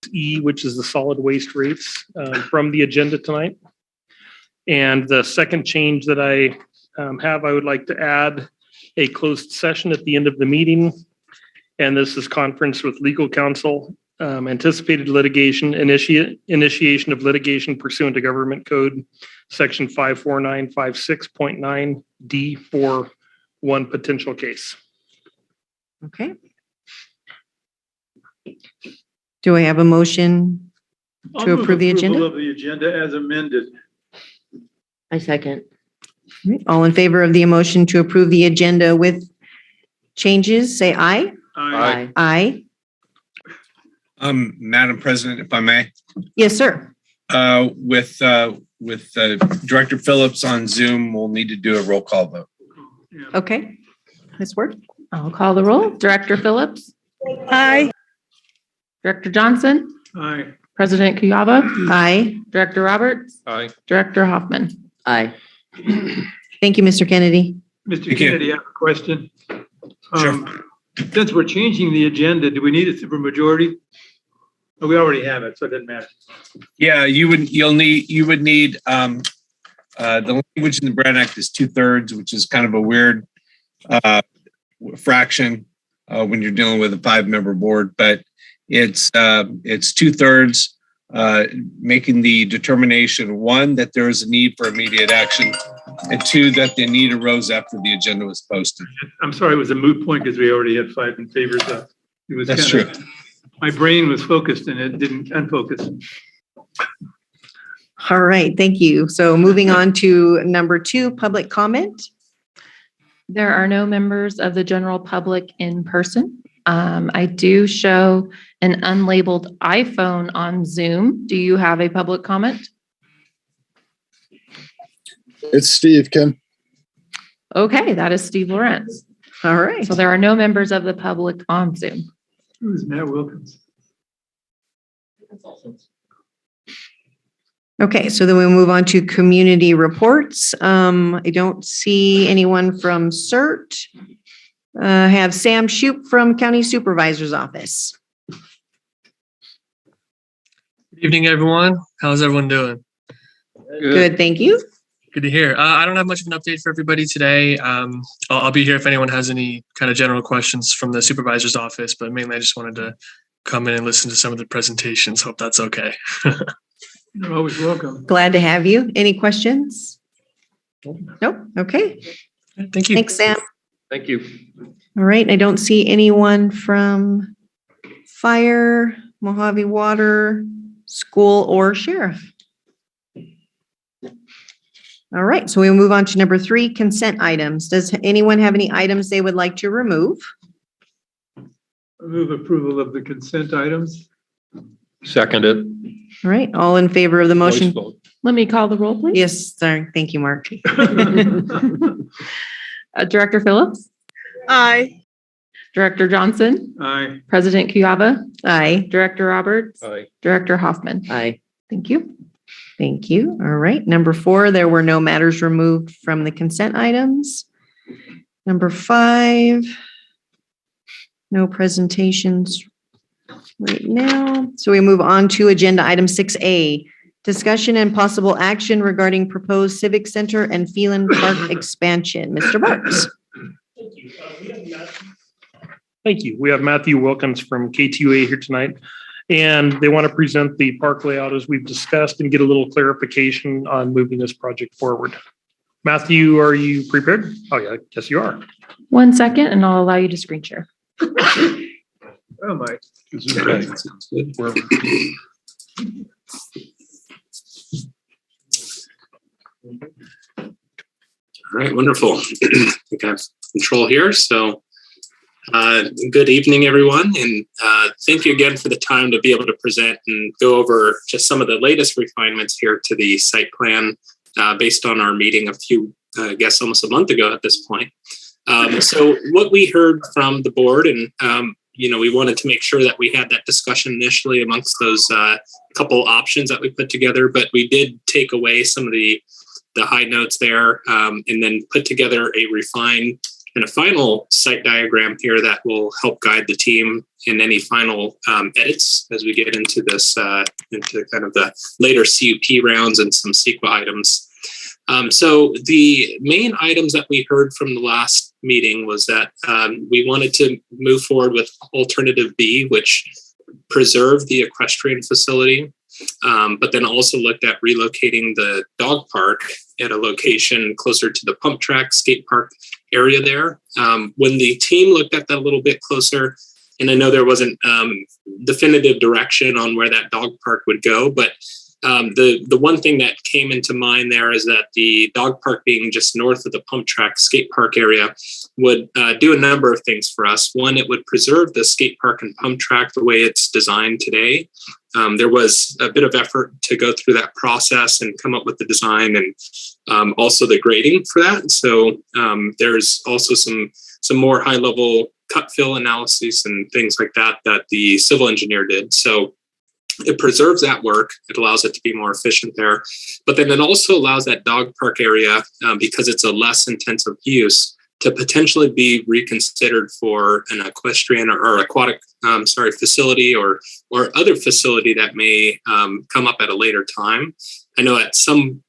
last E, which is the solid waste rates from the agenda tonight. And the second change that I I would like to add a closed session at the end of the meeting. And this is conference with legal counsel, anticipated litigation, initiation of litigation pursuant to government code section 54956.9 D for one potential case. Okay. Do I have a motion to approve the agenda? Of the agenda as amended. I second. All right. All in favor of the motion to approve the agenda with changes, say aye. Aye. Aye. Madam President, if I may, Yes, sir. with Director Phillips on Zoom, we'll need to do a roll call vote. Okay. Ms. Ward? I'll call the roll. Director Phillips. Aye. Director Johnson. Aye. President Kuyava. Aye. Director Roberts. Aye. Director Hoffman. Aye. Thank you, Mr. Kennedy. Mr. Thank you. Kennedy, I have a question. Sure. Since we're changing the agenda, do we need a supermajority? Oh, we already have it, so it doesn't matter. Yeah, you would need the language in the Brand Act is 2/3, which is kind of a weird fraction when you're dealing with a 5-member board, but it's 2/3 making the determination, 1, that there is a need for immediate action, and 2, that the need arose after the agenda was posted. I'm sorry, it was a moot point because we already had 5 in favor. So it was That's kinda- true. My brain was focused and it didn't unfocus. All right. Thank you. So moving on to number 2, public comment. There are no members of the general public in person. I do show an unlabeled iPhone on Zoom. Do you have a public comment? It's Steve, Kim. Okay, that is Steve Lawrence. All right. So there are no members of the public on Zoom. Who's Matt Wilkins? Okay. So then we move on to community reports. I don't see anyone from CERT. Have Sam Shoup from County Supervisor's Office. Good evening, everyone. How's everyone doing? Good. Thank you. Good to hear. I don't have much of an update for everybody today. I'll be here if anyone has any kind of general questions from the supervisor's office, but mainly I just wanted to come in and listen to some of the presentations. Hope that's okay. You're always welcome. Glad to have you. Any questions? Nope. Okay. Thank you. Thanks, Sam. Thank you. All right. I don't see anyone from fire, Mojave Water, school, or sheriff. All right. So we'll move on to number 3, consent items. Does anyone have any items they would like to remove? I move approval of the consent items. Seconded. All right. All in favor of the motion? Let me call the roll, please. Yes, sir. Thank you, Mark. Director Phillips. Aye. Director Johnson. Aye. President Kuyava. Aye. Director Roberts. Aye. Director Hoffman. Aye. Thank you. Thank you. All right. Number 4, there were no matters removed from the consent items. Number 5, no presentations right now. So we move on to agenda item 6A, discussion and possible action regarding proposed civic center and Phelan Park expansion. Mr. Barks. Thank you. We have Matthew Wilkins from K2A here tonight, and they want to present the park layout as we've discussed and get a little clarification on moving this project forward. Matthew, are you prepared? Oh, yeah, yes, you are. 1 second, and I'll allow you to screen share. Oh, my. All right, wonderful. I think I have control here. So good evening, everyone. And thank you again for the time to be able to present and go over just some of the latest refinements here to the site plan based on our meeting a few, I guess, almost a month ago at this point. So what we heard from the board, and we wanted to make sure that we had that discussion initially amongst those couple options that we put together, but we did take away some of the high notes there and then put together a refined and a final site diagram here that will help guide the team in any final edits as we get into this, into kind of the later CUP rounds and some CEQA items. So the main items that we heard from the last meeting was that we wanted to move forward with alternative B, which preserved the equestrian facility, but then also looked at relocating the dog park at a location closer to the pump track skate park area there. When the team looked at that a little bit closer, and I know there wasn't definitive direction on where that dog park would go, but the one thing that came into mind there is that the dog park being just north of the pump track skate park area would do a number of things for us. One, it would preserve the skate park and pump track the way it's designed today. There was a bit of effort to go through that process and come up with the design and also the grading for that. So there's also some more high level cut fill analysis and things like that that the civil engineer did. So it preserves that work. It allows it to be more efficient there. But then it also allows that dog park area, because it's a less intensive use, to potentially be reconsidered for an equestrian or aquatic facility or other facility that may come up at a later time. I know at some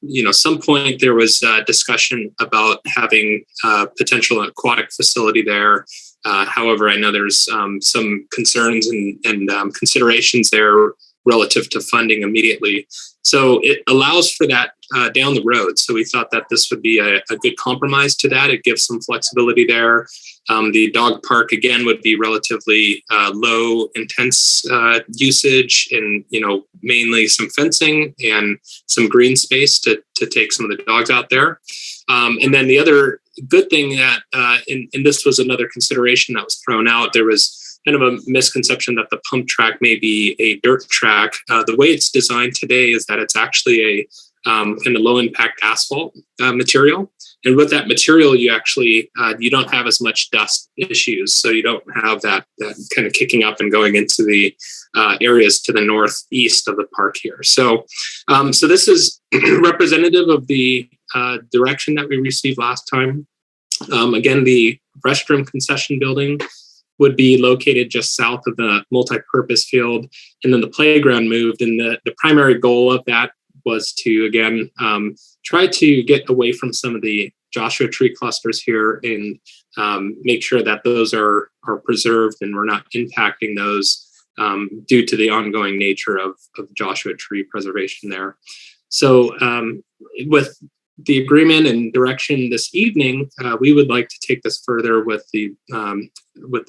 point there was discussion about having a potential aquatic facility there. However, I know there's some concerns and considerations there relative to funding immediately. So it allows for that down the road. So we thought that this would be a good compromise to that. It gives some flexibility there. The dog park, again, would be relatively low intense usage and, mainly some fencing and some green space to take some of the dogs out there. And then the other good thing that, and this was another consideration that was thrown out, there was kind of a misconception that the pump track may be a dirt track. The way it's designed today is that it's actually a kind of low impact asphalt material. And with that material, you actually, you don't have as much dust issues. So you don't have that kind of kicking up and going into the areas to the northeast of the park here. So this is representative of the direction that we received last time. Again, the restroom concession building would be located just south of the multi-purpose field. And then the playground moved. And the primary goal of that was to, again, try to get away from some of the Joshua tree clusters here and make sure that those are preserved and we're not impacting those due to the ongoing nature of Joshua tree preservation there. So with the agreement and direction this evening, we would like to take this further with the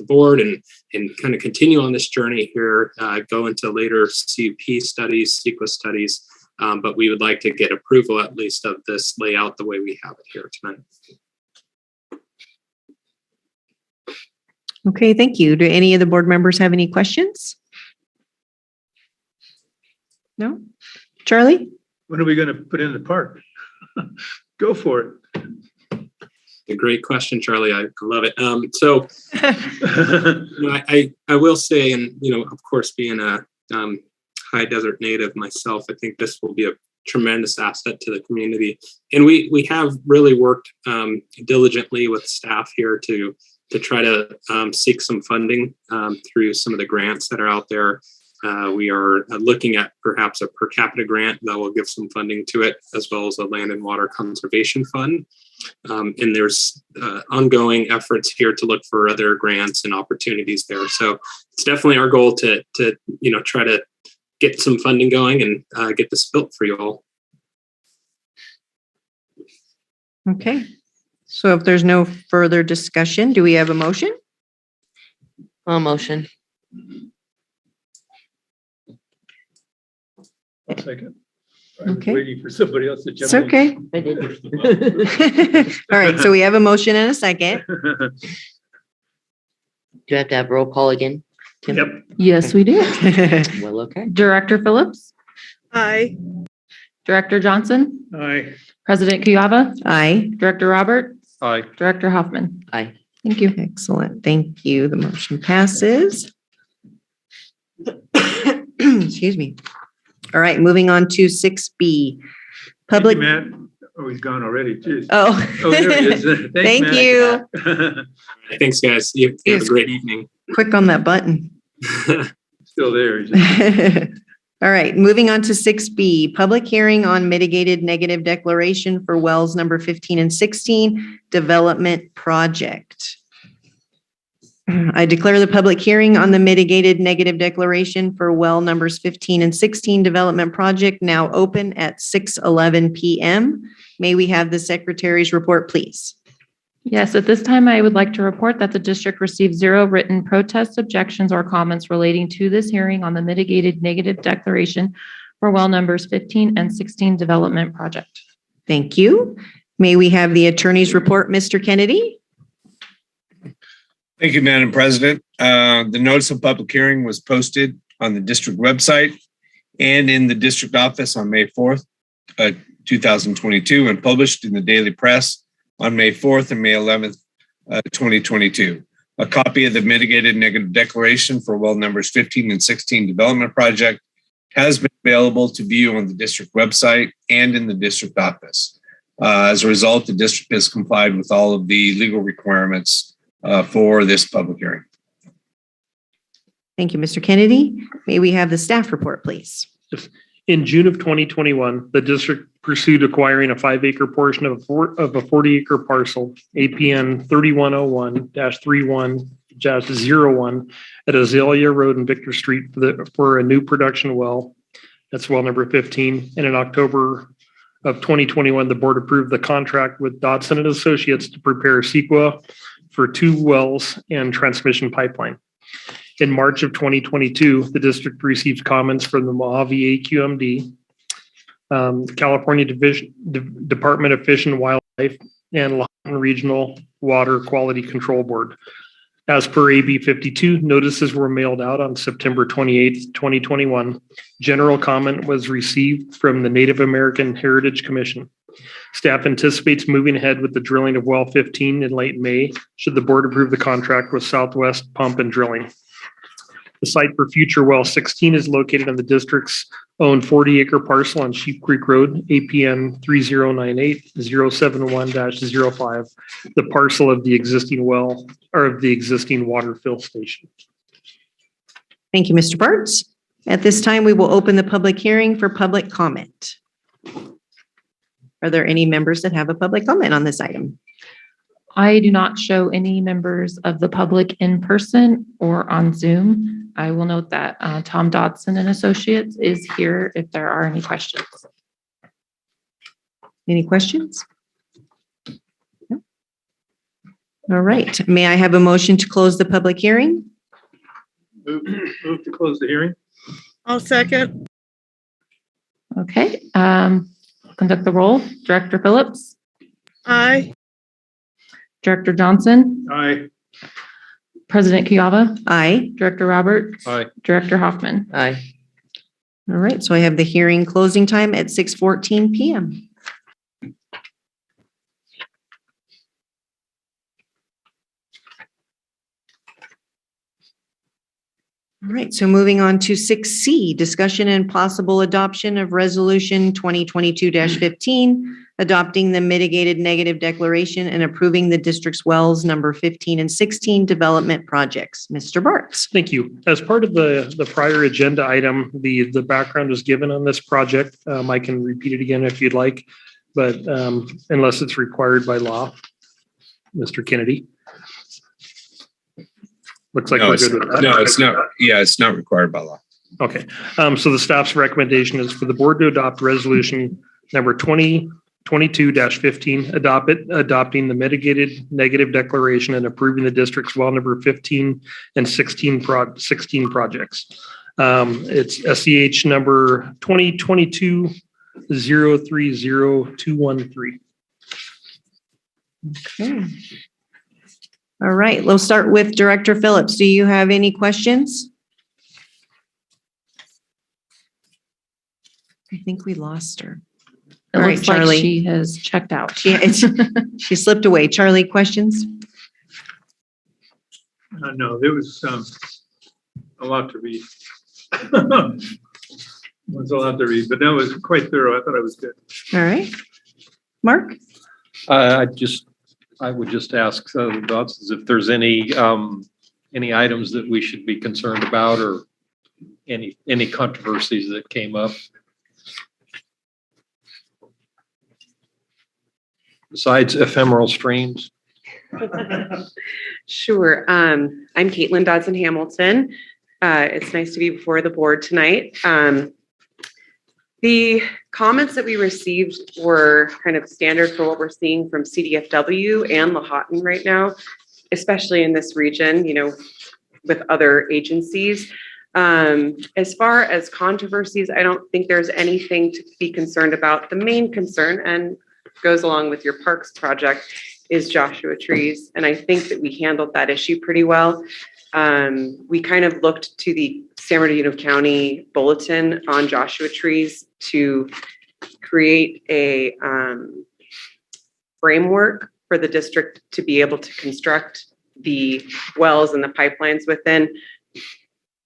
board and kind of continue on this journey here, go into later CUP studies, CEQA studies, but we would like to get approval at least of this layout the way we have it here tonight. Okay, thank you. Do any of the board members have any questions? No? Charlie? When are we going to put in the park? Go for it. A great question, Charlie. I love it. I will say, and of course, being a high desert native myself, I think this will be a tremendous asset to the community. And we have really worked diligently with staff here to try to seek some funding through some of the grants that are out there. We are looking at perhaps a per capita grant that will give some funding to it, as well as a land and water conservation fund. And there's ongoing efforts here to look for other grants and opportunities there. So it's definitely our goal to try to get some funding going and get this built for you all. Okay. So if there's no further discussion, do we have a motion? I'll motion. I'll second. I'm Okay. waiting for somebody else to jump It's in. okay. I did. All right, so we have a motion and a second. Do you have to have roll call again? Kim? Yep. Yes, we do. Well, okay. Director Phillips, Aye. Director Johnson, Aye. President Kuyava, Aye. Director Roberts, Aye. Director Hoffman. Aye. Thank you. Excellent. Thank you. The motion passes. Excuse me. All right, moving on to 6B. Thank you, Public. Matt. Oh, he's gone already. Jeez. Oh. Oh, there he is. Thanks, Thank Matt. you. Thanks, guys. You have a great evening. Quick on that button. Still there. He's just- All right, moving on to 6B, public hearing on mitigated negative declaration for wells number 15 and 16 development project. I declare the public hearing on the mitigated negative declaration for well numbers 15 and 16 development project now open at 6:11 p.m. May we have the secretary's report, please? Yes, at this time, I would like to report that the district received 0 written protests, objections, or comments relating to this hearing on the mitigated negative declaration for well numbers 15 and 16 development project. Thank you. May we have the attorney's report, Mr. Kennedy? Thank you, Madam President. The notice of public hearing was posted on the district website and in the district office on May 4th, 2022, and published in the Daily Press on May 4th and May 11th, 2022. A copy of the mitigated negative declaration for well numbers 15 and 16 development project has been available to view on the district website and in the district office. As a result, the district has complied with all of the legal requirements for this public hearing. Thank you, Mr. Kennedy. May we have the staff report, please? In June of 2021, the district pursued acquiring a 5-acre portion of a 40-acre parcel, APN 3101-31-01 at Azalea Road and Victor Street for a new production well. That's well number 15. And in October of 2021, the board approved the contract with Dodson and Associates to prepare CEQA for 2 wells and transmission pipeline. In March of 2022, the district received comments from the Mojave AQMD, California Department of Fish and Wildlife, and Lahontan Regional Water Quality Control Board. As per AB 52, notices were mailed out on September 28th, 2021. General comment was received from the Native American Heritage Commission. Staff anticipates moving ahead with the drilling of well 15 in late May, should the board approve the contract with Southwest Pump and Drilling. The site for future well 16 is located on the district's own 40-acre parcel on Sheep Creek Road, APN 3098-071-05, the parcel of the existing well or of the existing water fill station. Thank you, Mr. Bartz. At this time, we will open the public hearing for public comment. Are there any members that have a public comment on this item? I do not show any members of the public in person or on Zoom. I will note that Tom Dodson and Associates is here if there are any questions. Any questions? No? All right. May I have a motion to close the public hearing? Move to close the hearing. I'll second. Okay. Conduct the roll. Director Phillips. Aye. Director Johnson. Aye. President Kiava. Aye. Director Roberts. Aye. Director Hoffman. Aye. All right. So I have the hearing closing time at 6:14 p.m. All right, so moving on to 6C, discussion and possible adoption of resolution 2022-15, adopting the mitigated negative declaration and approving the district's wells number 15 and 16 development projects. Mr. Bartz. Thank you. As part of the prior agenda item, the background was given on this project. I can repeat it again if you'd like, but unless it's required by law, Mr. Kennedy. Looks like we're good with that. No, it's not. Yeah, it's not required by law. Okay. So the staff's recommendation is for the board to adopt resolution number 2022-15, adopting the mitigated negative declaration and approving the district's well number 15 and 16 projects. It's SCH number 2022-030213. Okay. All right, we'll start with Director Phillips. Do you have any questions? I think we lost her. It All right, looks like Charlie. she has checked out. She slipped away. Charlie, questions? No, there was a lot to read. Was a lot to read, but that was quite thorough. I thought I was good. All right. Mark? I would just ask the Dodsons if there's any items that we should be concerned about or any controversies that came up. Besides ephemeral streams. Sure. I'm Caitlin Dodson Hamilton. It's nice to be before the board tonight. The comments that we received were kind of standard for what we're seeing from CDFW and Lahontan right now, especially in this region, you know, with other agencies. As far as controversies, I don't think there's anything to be concerned about. The main concern, and goes along with your parks project, is Joshua trees. And I think that we handled that issue pretty well. We kind of looked to the San Bernardino County bulletin on Joshua trees to create a framework for the district to be able to construct the wells and the pipelines within.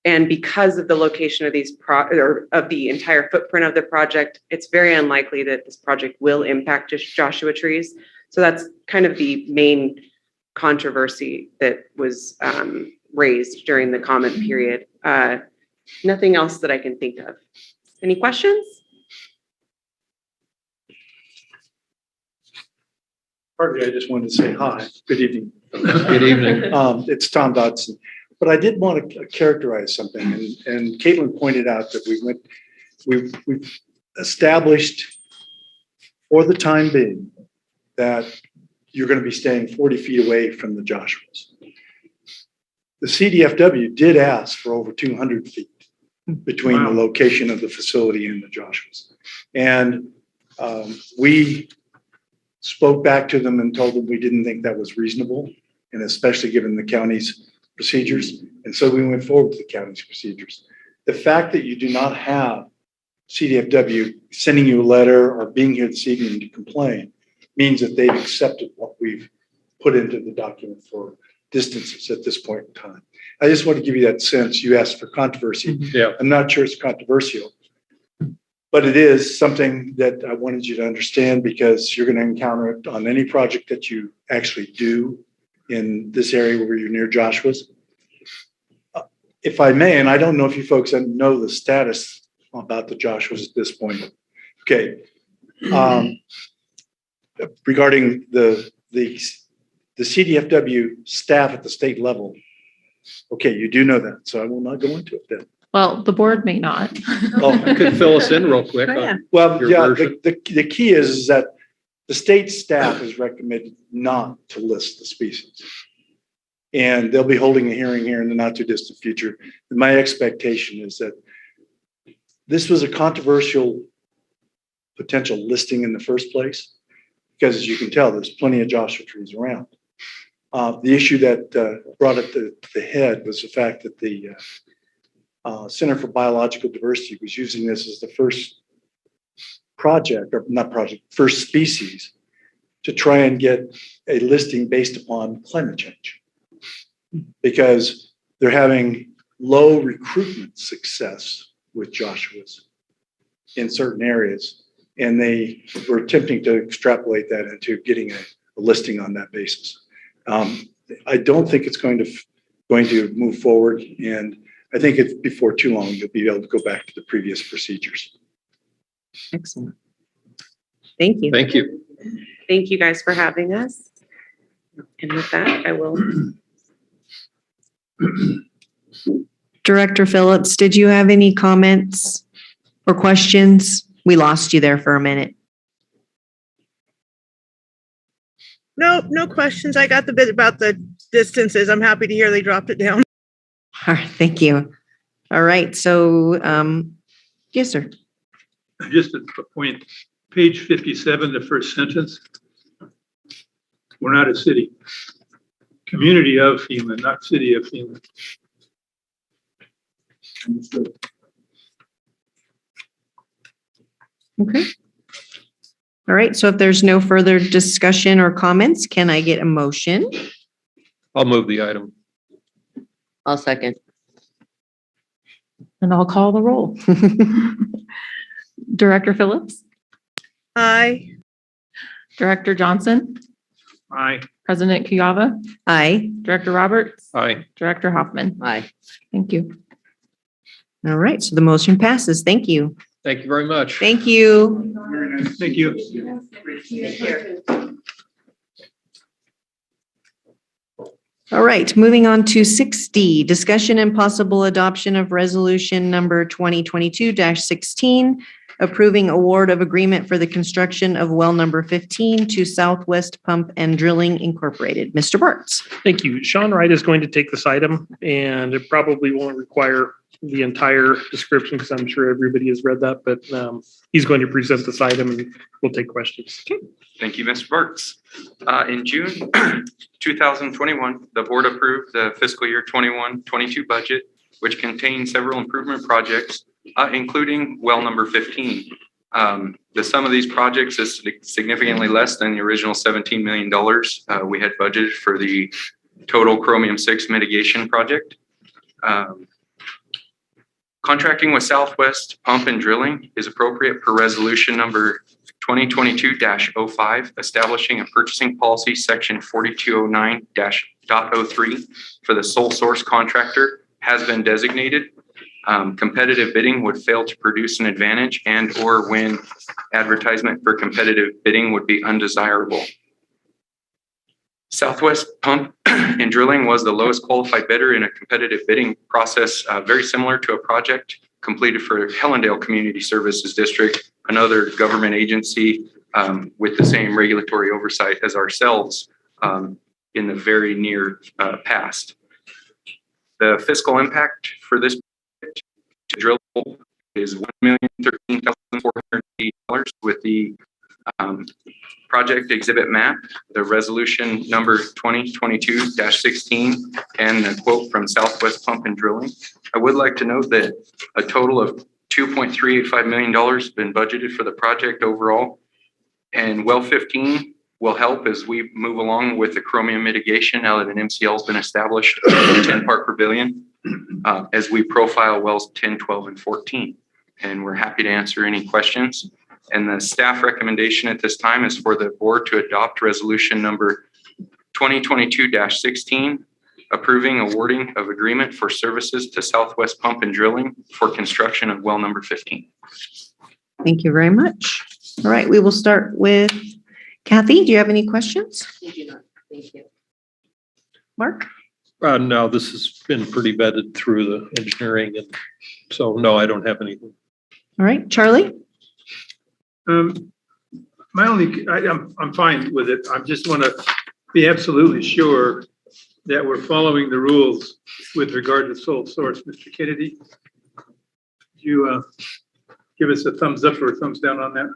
And because of the location of these of the entire footprint of the project, it's very unlikely that this project will impact just Joshua trees. So that's kind of the main controversy that was raised during the comment period. Nothing else that I can think of. Any questions? Partly, I just wanted to say hi. Good evening. Good evening. It's Tom Dodson. But I did want to characterize something, and Caitlin pointed out that we've established for the time being that you're going to be staying 40 feet away from the Joshuas. The CDFW did ask for over 200 feet between the location of the facility and the Joshuas. And we spoke back to them and told them we didn't think that was reasonable, and especially given the county's procedures. And so we went forward with the county's procedures. The fact that you do not have CDFW sending you a letter or being here this evening to complain means that they've accepted what we've put into the document for distances at this point in time. I just want to give you that sense. You asked for controversy. Yeah. I'm not sure it's controversial, but it is something that I wanted you to understand, because you're going to encounter it on any project that you actually do in this area where you're near Joshua's. If I may, and I don't know if you folks know the status about the Joshua's at this point. Okay. Regarding the CDFW staff at the state level. Okay, you do know that, so I will not go into it then. Well, the board may not. Oh, Could fill us in real quick. Well, Your yeah, version. the key is that the state staff has recommended not to list the species. And they'll be holding a hearing here in the not too distant future. And my expectation is that this was a controversial potential listing in the first place, because as you can tell, there's plenty of Joshua trees around. The issue that brought it to the head was the fact that the Center for Biological Diversity was using this as the first project, or not project, first species to try and get a listing based upon climate change, because they're having low recruitment success with Joshua's in certain areas. And they were attempting to extrapolate that into getting a listing on that basis. I don't think it's going to move forward. And I think it's before too long, you'll be able to go back to the previous procedures. Excellent. Thank you. Thank you. Thank you guys for having us. And with that, I will. Director Phillips, did you have any comments or questions? We lost you there for a minute. No questions. I got the bit about the distances. I'm happy to hear they dropped it down. All right, thank you. All right, so, yes, sir. Just a point, page 57, the first sentence. We're not a city. Community of FEMA, not city of FEMA. Understood. Okay. All right, so if there's no further discussion or comments, can I get a motion? I'll move the item. I'll second. And I'll call the roll. Director Phillips, Aye. Director Johnson, Aye. President Kuyava, Aye. Director Roberts, Aye. Director Hoffman. Aye. Thank you. All right, so the motion passes. Thank you. Thank you very much. Thank you. Very nice. Thank you. All right, moving on to 6D, discussion and possible adoption of resolution number 2022-16, approving award of agreement for the construction of well number 15 to Southwest Pump and Drilling Incorporated. Mr. Bartz. Thank you. Sean Wright is going to take this item, and it probably won't require the entire description because I'm sure everybody has read that, but he's going to present this item and we'll take questions. Thank you, Mr. Bartz. In June 2021, the board approved the fiscal year 21-22 budget, which contained several improvement projects, including well number 15. The sum of these projects is significantly less than the original $17 million we had budgeted for the total chromium-6 mitigation project. Contracting with Southwest Pump and Drilling is appropriate per resolution number 2022-05, establishing a purchasing policy section 4209-.03 for the sole source contractor has been designated. Competitive bidding would fail to produce an advantage and or when advertisement for competitive bidding would be undesirable. Southwest Pump and Drilling was the lowest qualified bidder in a competitive bidding process, very similar to a project completed for Hellendale Community Services District, another government agency with the same regulatory oversight as ourselves in the very near past. The fiscal impact for this to drill is $1,013,480 with the project exhibit map, the resolution number 2022-16, and the quote from Southwest Pump and Drilling. I would like to note that a total of $2.385 million has been budgeted for the project overall, and well 15 will help as we move along with the chromium mitigation now that an MCL has been established in 10 part per billion as we profile wells 10, 12, and 14. And we're happy to answer any questions. And the staff recommendation at this time is for the board to adopt resolution number 2022-16, approving awarding of agreement for services to Southwest Pump and Drilling for construction of well number 15. Thank you very much. All right, we will start with Kathy. Do you have any questions? I do not. Thank you. Mark? No, this has been pretty vetted through the engineering, and so no, I don't have anything. All right, Charlie? My only, I'm fine with it. I just want to be absolutely sure that we're following the rules with regard to sole source. Mr. Kennedy, could you give us a thumbs up or a thumbs down on that?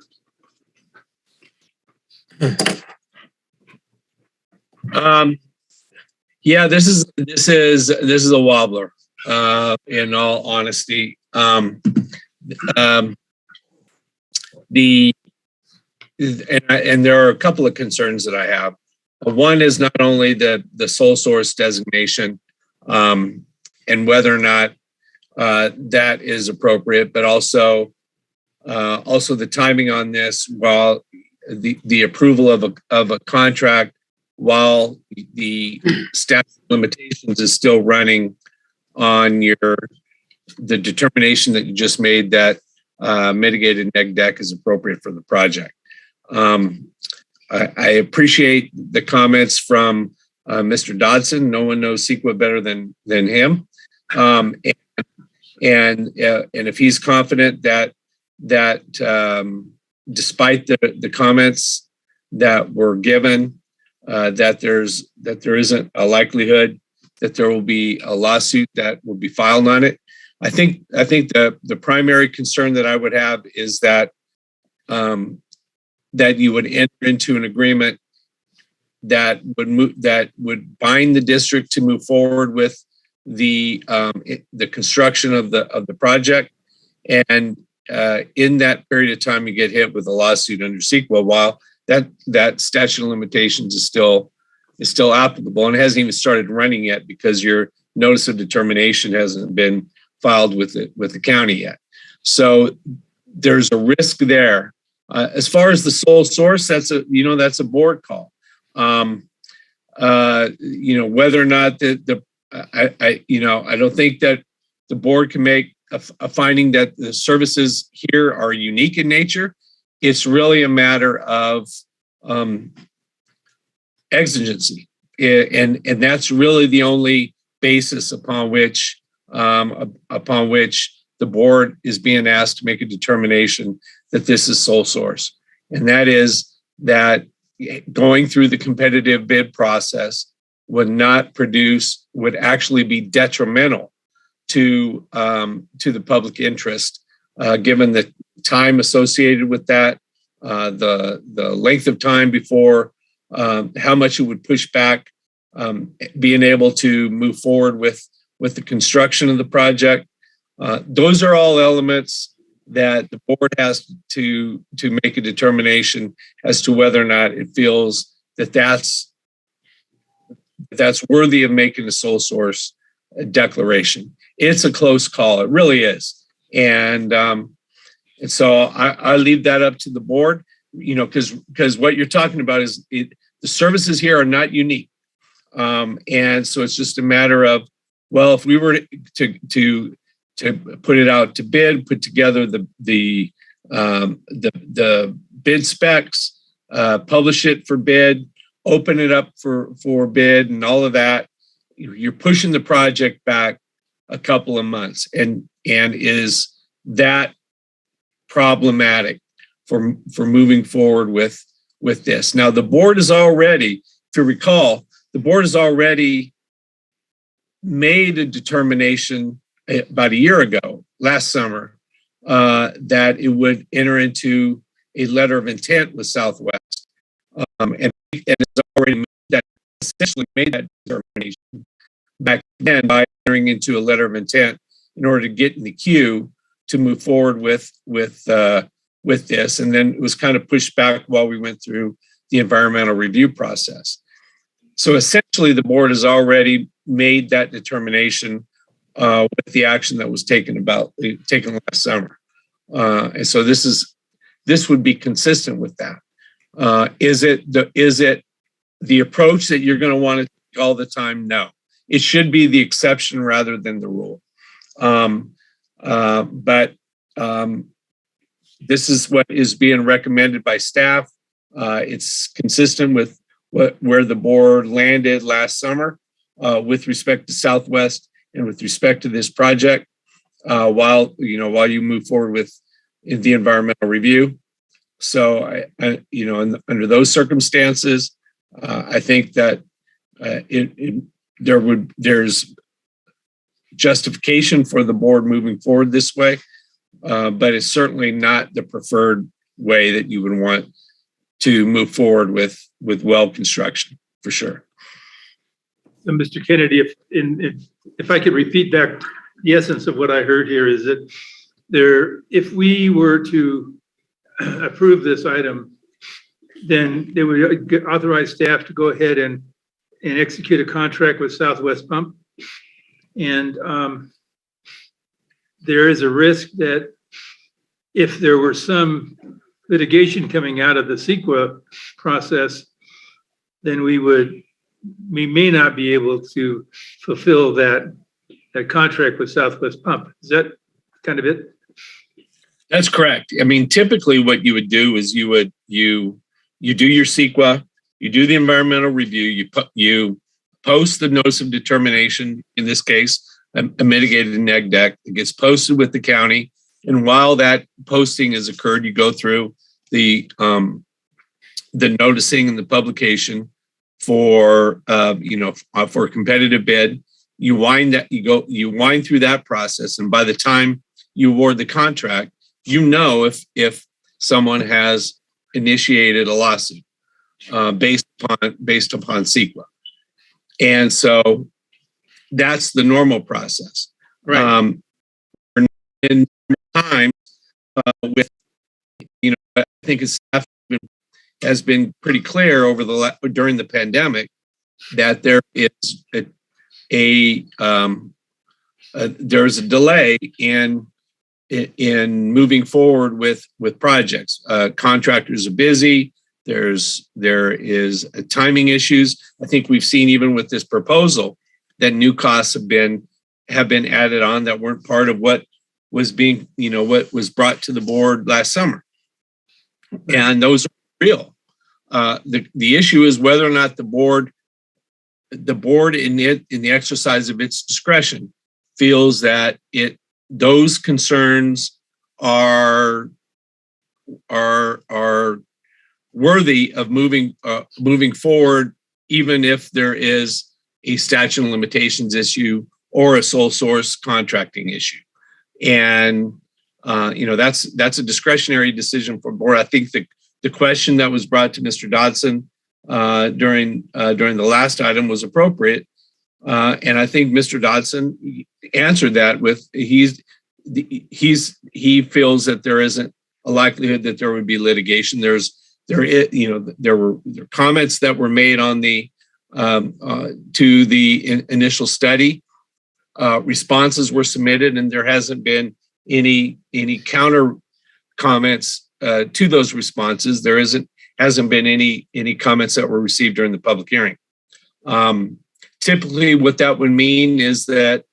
Yeah, this is a wobbler. In all honesty, and there are a couple of concerns that I have. One is not only the sole source designation and whether or not that is appropriate, but also the timing on this. While the approval of a contract while the statute of limitations is still running on the determination that you just made that mitigated neg deck is appropriate for the project. I appreciate the comments from Mr. Dodson. No one knows CEQA better than him. And if he's confident that despite the comments that were given, that there isn't a likelihood that there will be a lawsuit that will be filed on it. I think the primary concern that I would have is that that you would enter into an agreement that would bind the district to move forward with the construction of the project, and in that period of time you get hit with a lawsuit under CEQA while that statute of limitations is still applicable, and it hasn't even started running yet because your notice of determination hasn't been filed with the county yet. So there's a risk there As far as the sole source, that's a board call. Whether or not I don't think that the board can make a finding that the services here are unique in nature. It's really a matter of exigency, and that's really the only basis upon which the board is being asked to make a determination that this is sole source, and that is that going through the competitive bid process would actually be detrimental to the public interest, given the time associated with that, the length of time before, how much it would push back being able to move forward with the construction of the project. Those are all elements that the board has to make a determination as to whether or not it feels that that's worthy of making a sole source declaration. It's a close call. It really is. And so I leave that up to the board, because what you're talking about is the services here are not unique. And so it's just a matter of, well, if we were to put it out to bid, put together the bid specs, publish it for bid, open it up for bid, and all of that, you're pushing the project back a couple of months, and is that problematic for moving forward with this? Now, the board is already, if you recall, the board has already made a determination about a year ago, last summer, that it would enter into a letter of intent with Southwest, and it's already essentially made that determination back then by entering into a letter of intent in order to get in the queue to move forward with this, and then it was kind of pushed back while we went through the environmental review process. So essentially, the board has already made that determination with the action that was taken last summer, and so this would be consistent with that. Is it the approach that you're going to want to take all the time? No, it should be the exception rather than the rule. But this is what is being recommended by staff. It's consistent with where the board landed last summer with respect to Southwest and with respect to this project, while you move forward with the environmental review. So under those circumstances, I think that there's justification for the board moving forward this way, but it's certainly not the preferred way that you would want to move forward with well construction, for sure. So, Mr. Kennedy, if I could repeat back the essence of what I heard here, is that if we were to approve this item, then they would authorize staff to go ahead and execute a contract with Southwest Pump. And there is a risk that if there were some litigation coming out of the CEQA process, then we may not be able to fulfill that contract with Southwest Pump. Is that kind of it? That's correct. I mean, typically what you would do is you do your CEQA, you do the environmental review, you post the notice of determination, in this case, a mitigated neg deck. It gets posted with the county. And while that posting has occurred, you go through the noticing and the publication for for a competitive bid. You wind through that process, and by the time you award the contract, if someone has initiated a lawsuit based upon CEQA. And so that's the normal process. Right. In time, with I think staff has been pretty clear during the pandemic that there is there's a delay in in moving forward with projects. Contractors are busy. There is timing issues. I think we've seen even with this proposal that new costs have been added on that weren't part of what was being, what was brought to the board last summer. And those are real. The issue is whether or not the board in the exercise of its discretion feels that those concerns are worthy of moving forward, even if there is a statute of limitations issue or a sole source contracting issue. And that's a discretionary decision for board. I think the question that was brought to Mr. Dodson during the last item was appropriate. And I think Mr. Dodson answered that with he feels that there isn't a likelihood that there would be litigation. There were comments that were made on the to the initial study. Responses were submitted, and there hasn't been any counter comments to those responses. There hasn't been any comments that were received during the public hearing. Typically, what that would mean is that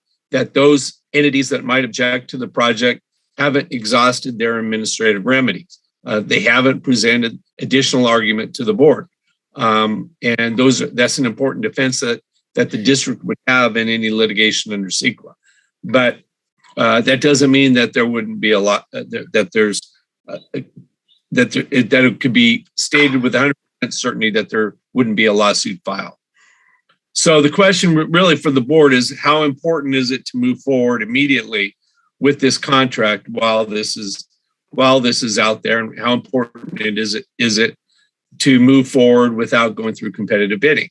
those entities that might object to the project haven't exhausted their administrative remedies. They haven't presented additional argument to the board. And that's an important defense that the district would have in any litigation under CEQA. But that doesn't mean that there wouldn't be a lot, that it could be stated with 100% certainty that there wouldn't be a lawsuit filed. So the question really for the board is, how important is it to move forward immediately with this contract while this is out there, and how important is it to move forward without going through competitive bidding?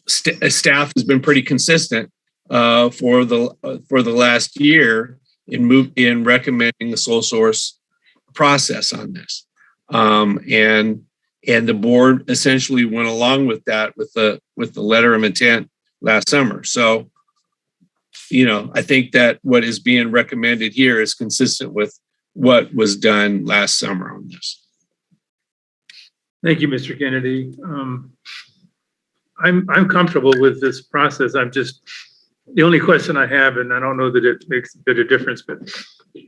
Staff has been pretty consistent for the last year in recommending the sole source process on this, and the board essentially went along with that with the letter of intent last summer. So, I think that what is being recommended here is consistent with what was done last summer on this. Thank you, Mr. Kennedy. I'm comfortable with this process. The only question I have, and I don't know that it makes a bit of difference, but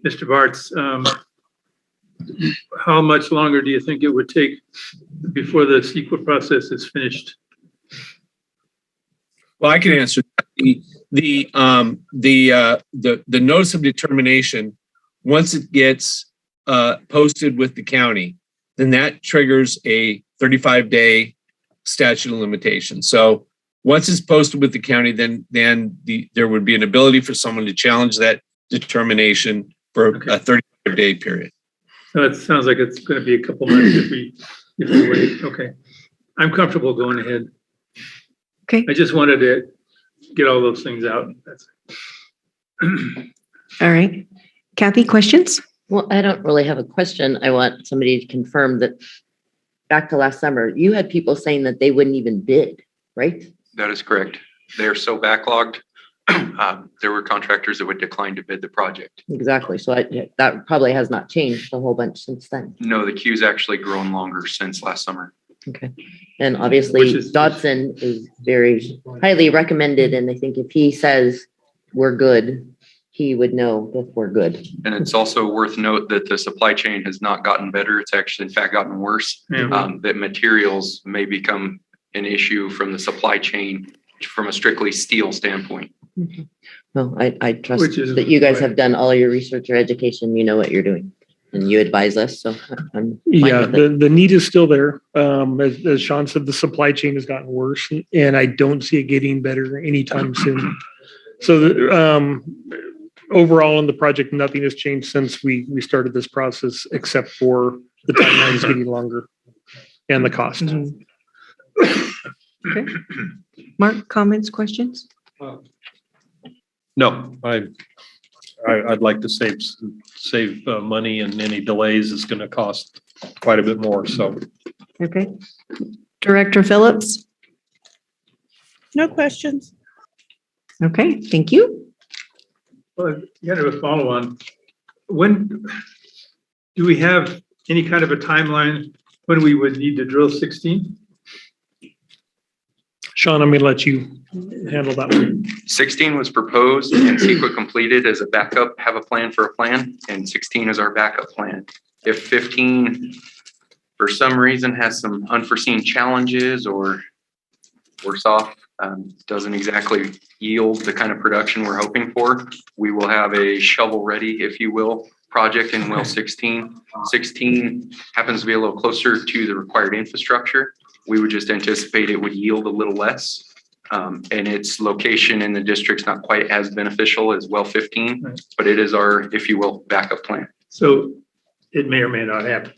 Mr. Bartz, how much longer do you think it would take before the CEQA process is finished? Well, I can answer that. The notice of determination, once it gets posted with the county, then that triggers a 35-day statute of limitations. So once it's posted with the county, then there would be an ability for someone to challenge that determination for a 35-day period. So it sounds like it's going to be a couple months if we wait. Okay, I'm comfortable going ahead. Okay. I just wanted to get all those things out. That's all right. Kathy, questions? Well, I don't really have a question. I want somebody to confirm that back to last summer, you had people saying that they wouldn't even bid, right? That is correct. They are so backlogged. There were contractors that would decline to bid the project. Exactly. So that probably has not changed a whole bunch since then. No, the queue's actually grown longer since last summer. Okay. And obviously Dodson is very highly recommended. And I think if he says we're good, he would know that we're good. And it's also worth note that the supply chain has not gotten better. It's actually, in fact, gotten worse. That materials may become an issue from the supply chain from a strictly steel standpoint. Mm-hmm. Well, I trust that you guys have done all your research or education. You know what you're doing, and you advise us. So I'm fine with it. The need is still there. As Sean said, the supply chain has gotten worse, and I don't see it getting better anytime soon. So overall in the project, nothing has changed since we started this process, except for the timeline is getting longer and the cost. Mm-hmm. Okay. Mark, comments, questions? No, I'd like to save money, and any delays is going to cost quite a bit more. So, okay. Director Phillips? No questions. Okay, thank you. Well, you have a follow on. when, do we have any kind of a timeline when we would need to drill 16? Sean, I'm going to let you handle that one. 16 was proposed and CEQA completed as a backup, have a plan for a plan, and 16 is our backup plan. If 15, for some reason, has some unforeseen challenges or worse off, doesn't exactly yield the kind of production we're hoping for, we will have a shovel-ready, if you will, project in well 16. 16 happens to be a little closer to the required infrastructure. We would just anticipate it would yield a little less. And its location in the district's not quite as beneficial as well 15, but it is our, if you will, backup plan. So it may or may not happen.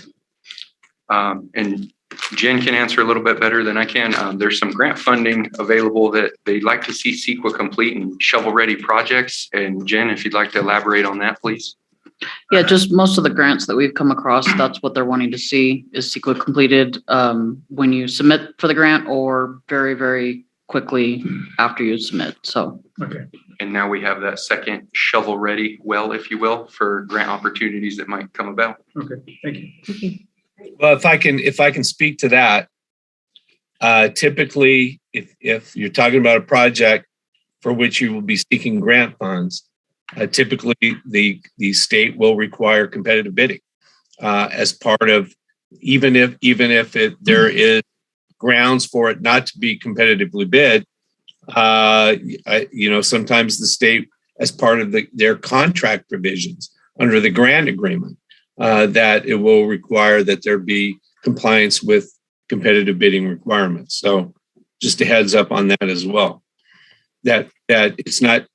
And Jen can answer a little bit better than I can. There's some grant funding available that they'd like to see CEQA complete and shovel-ready projects. And Jen, if you'd like to elaborate on that, please. Yeah, just most of the grants that we've come across, that's what they're wanting to see is CEQA completed when you submit for the grant or very, very quickly after you submit. So. Okay. And now we have that second shovel-ready well, if you will, for grant opportunities that might come about. Okay, thank you. Well, if I can speak to that, typically, if you're talking about a project for which you will be seeking grant funds, typically the state will require competitive bidding as part of, even if there is grounds for it not to be competitively bid. Sometimes the state, as part of their contract provisions under the grant agreement, that it will require that there be compliance with competitive bidding requirements. So just a heads up on that as well. That it's not,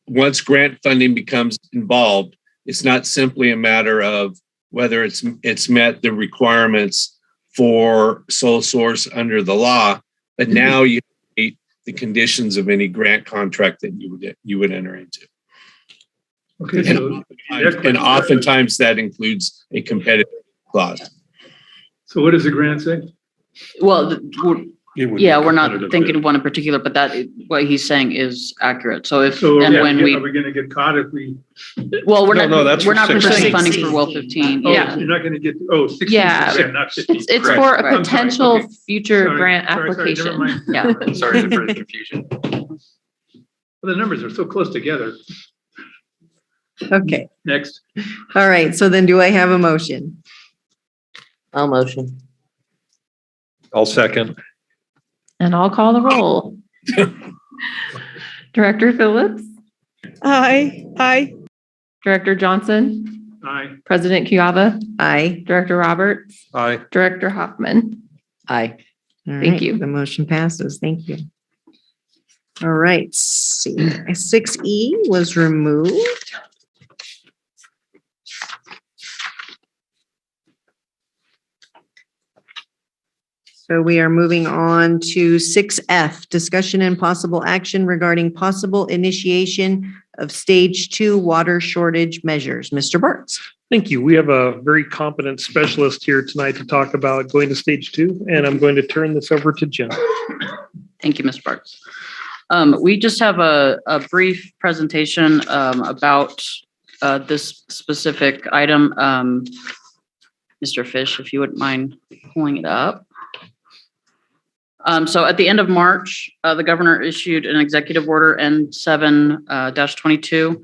once grant funding becomes involved, it's not simply a matter of whether it's met the requirements for sole source under the law, but now you meet the conditions of any grant contract that you would enter into. Okay, and oftentimes that includes a competitive clause. So what does the grant say? Well, we're not thinking of one in particular, but what he's saying is accurate. So if are we we going to get caught if we? Well, we're No, that's not for pursuing 16. funding for well 15. Oh, Yeah. you're not going to get 16%, Yeah. not 15. It's Correct. for a I'm sorry. potential Okay. future Sorry. grant Sorry, never application. mind. Yeah. Sorry for the confusion. Well, the numbers are so close together. Okay. Next. All right. So then do I have a motion? I'll motion. I'll second. And I'll call the roll. Director Phillips, Aye. Director Johnson, Aye. President Kiava, Aye. Director Roberts, Aye. Director Hoffman. Aye. All Thank right, you. The motion passes. Thank you. All right. Let's see, 6E was removed. So we are moving on to 6F, discussion and possible action regarding possible initiation of stage 2 water shortage measures. Mr. Bartz. Thank you. We have a very competent specialist here tonight to talk about going to stage 2, and I'm going to turn this over to Jen. Thank you, Mr. Parks. We just have a brief presentation about this specific item. Mr. Fish, if you wouldn't mind pulling it up. So at the end of March, the governor issued an executive order N7-22.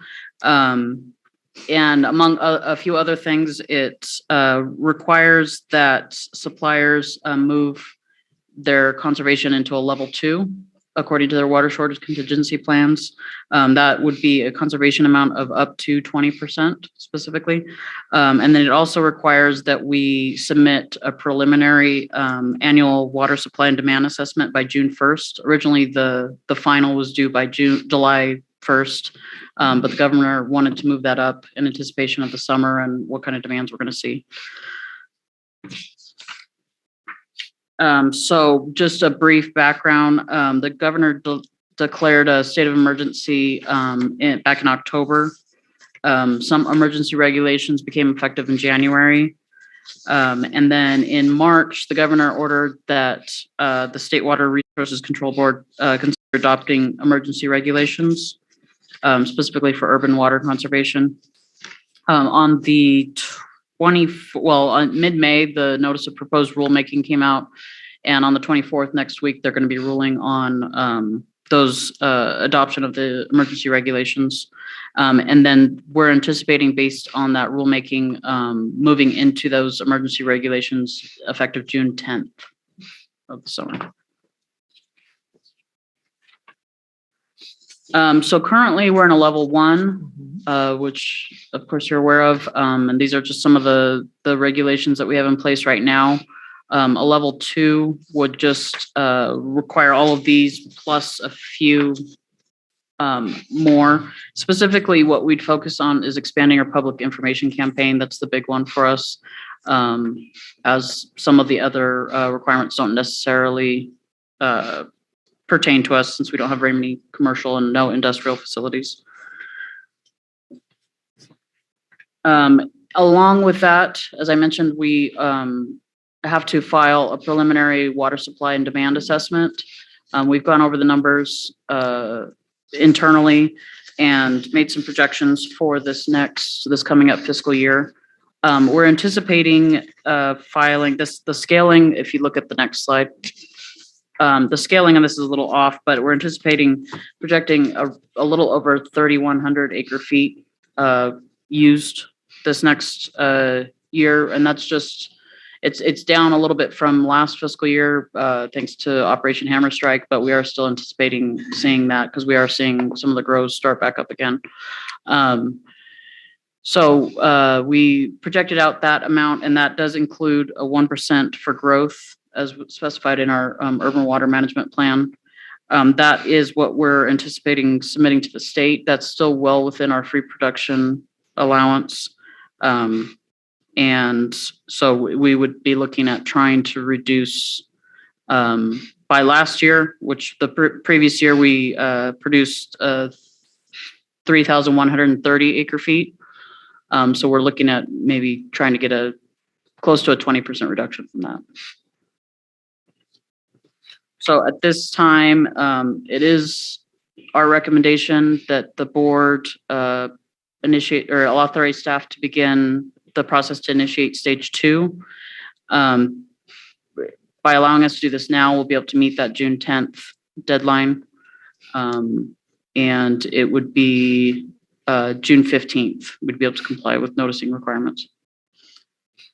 And among a few other things, it requires that suppliers move their conservation into a level 2, according to their water shortage contingency plans. That would be a conservation amount of up to 20% specifically. And then it also requires that we submit a preliminary annual water supply and demand assessment by June 1st. Originally, the final was due by July 1st, but the governor wanted to move that up in anticipation of the summer and what kind of demands we're going to see. So just a brief background, the governor declared a state of emergency back in October. Some emergency regulations became effective in January. And then in March, the governor ordered that the State Water Resources Control Board consider adopting emergency regulations, specifically for urban water conservation. On the on mid-May, the notice of proposed rulemaking came out. And on the 24th next week, they're going to be ruling on those adoption of the emergency regulations. And then we're anticipating, based on that rulemaking, moving into those emergency regulations effective June 10th of the summer. So currently we're in a level 1, which of course you're aware of. And these are just some of the regulations that we have in place right now. A level 2 would just require all of these plus a few more. Specifically, what we'd focus on is expanding our public information campaign. That's the big one for us, as some of the other requirements don't necessarily pertain to us, since we don't have very many commercial and no industrial facilities. Along with that, as I mentioned, we have to file a preliminary water supply and demand assessment. We've gone over the numbers internally and made some projections for this coming up fiscal year. We're anticipating filing the scaling. If you look at the next slide, the scaling on this is a little off, but we're projecting a little over 3,100 acre feet used this next year, and that's just it's down a little bit from last fiscal year thanks to Operation Hammer Strike, but we are still anticipating seeing that because we are seeing some of the grows start back up again. So we projected out that amount, and that does include a 1% for growth as specified in our urban water management plan. That is what we're anticipating submitting to the state. That's still well within our free production allowance. And so we would be looking at trying to reduce by last year, which the previous year we produced 3,130 acre feet. So we're looking at maybe trying to get close to a 20% reduction from that. So at this time, it is our recommendation that the board initiate or authorize staff to begin the process to initiate stage 2. By allowing us to do this now, we'll be able to meet that June 10th deadline. And it would be June 15th. We'd be able to comply with noticing requirements.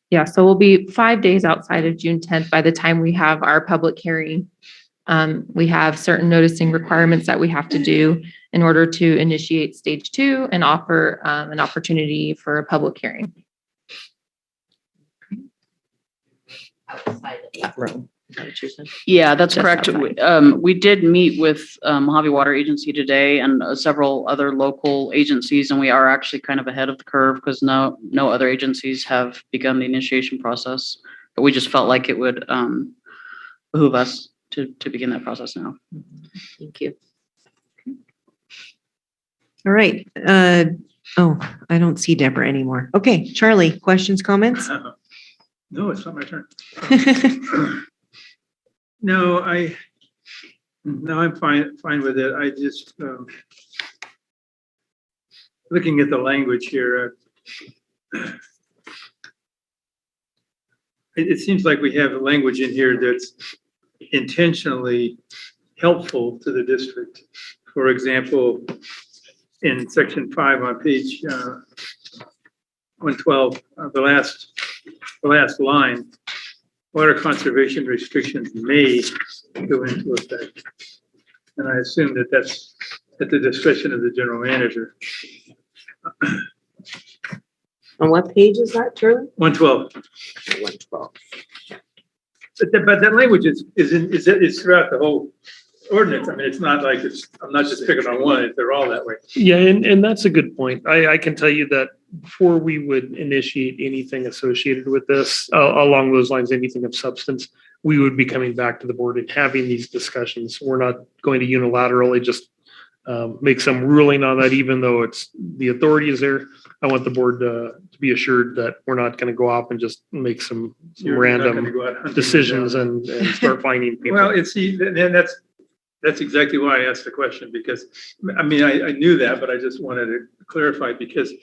Yeah, so we'll be 5 days outside of June 10th by the time we have our public hearing. We have certain noticing requirements that we have to do in order to initiate stage 2 and offer an opportunity for a public hearing. Outside of that room. Yeah, that's Just correct. We did meet with Mojave Water Agency today and several other local agencies, and we are actually kind of ahead of the curve because no other agencies have begun the initiation process. But we just felt like it would behoove us to begin that process now. Thank you. All right. Oh, I don't see Deborah anymore. Okay, Charlie, questions, comments? No, it's not my turn. No, I'm fine with it. I just, looking at the language here, it seems like we have a language in here that's intentionally helpful to the district. For example, in section 5 on page 112, the last line, water conservation restrictions may go into effect. And I assume that that's at the discretion of the general manager. On what page is that, Charlie? 112. 112. But that language is throughout the whole ordinance. I mean, it's not like I'm not just picking on one, they're all that way. Yeah, and that's a good point. I can tell you that before we would initiate anything associated with this, along those lines, anything of substance, we would be coming back to the board and having these discussions. We're not going to unilaterally just make some ruling on that, even though the authority is there. I want the board to be assured that we're not going to go off and just make some random decisions and start finding people. Well, then that's exactly why I asked the question, because I mean, I knew that, but I just wanted to clarify, because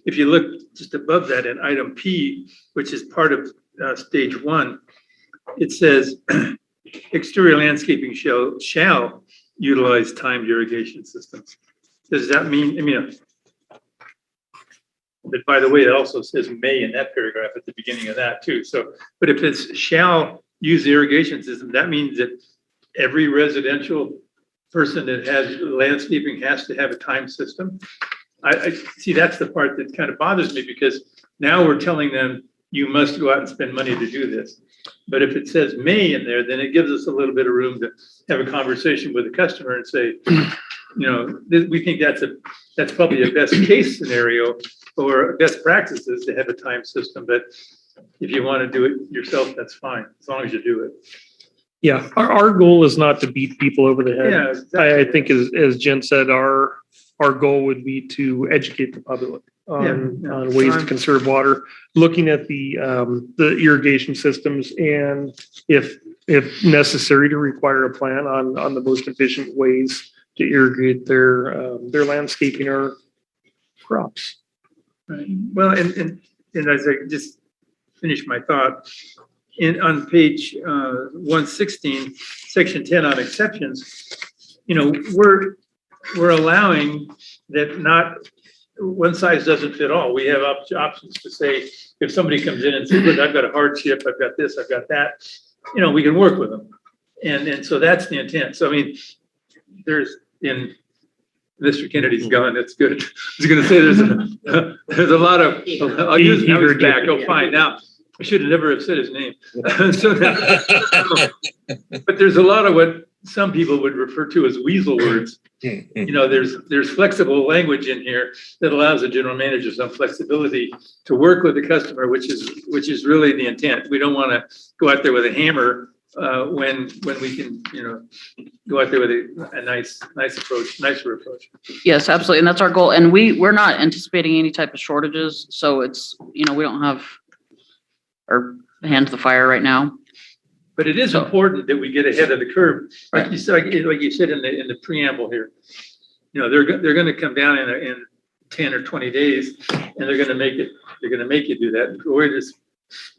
if you look just above that in item P, which is part of stage 1, it says exterior landscaping shall utilize timed irrigation systems. Does that mean, but by the way, it also says may in that paragraph at the beginning of that too. So, but if it's shall use the irrigation system, that means that every residential person that has landscaping has to have a timed system. I see that's the part that kind of bothers me, because now we're telling them you must go out and spend money to do this. But if it says may in there, then it gives us a little bit of room to have a conversation with the customer and say, we think that's probably a best case scenario or best practices to have a time system. But if you want to do it yourself, that's fine, as long as you do it. Yeah, our goal is not to beat people over the head. Yeah, exactly. I think as Jen said, our goal would be to educate the public on ways to conserve water, looking at the irrigation systems, and if necessary, to require a plan on the most efficient ways to irrigate their landscaping or crops. Right. Well, and as I just finished my thought, on page 116, section 10 on exceptions, we're allowing that not one size doesn't fit all. We have options to say, if somebody comes in and says, look, I've got a hardship, I've got this, I've got that, we can work with them. And so that's the intent. So, there's in Mr. Kennedy's gone, that's good. I was going to say there's a lot of, I'll use his back. Oh, fine. Now, I should have never have said his name. But there's a lot of what some people would refer to as weasel words. There's flexible language in here that allows the general manager some flexibility to work with the customer, which is really the intent. We don't want to go out there with a hammer when we can, go out there with a nicer approach. Yes, absolutely. And that's our goal. And we're not anticipating any type of shortages. So it's, we don't have our hand to the fire right now. But it is important that we get ahead of the curve. Like you said in the preamble here, they're going to come down in 10 or 20 days, and they're going to make you do that. Or just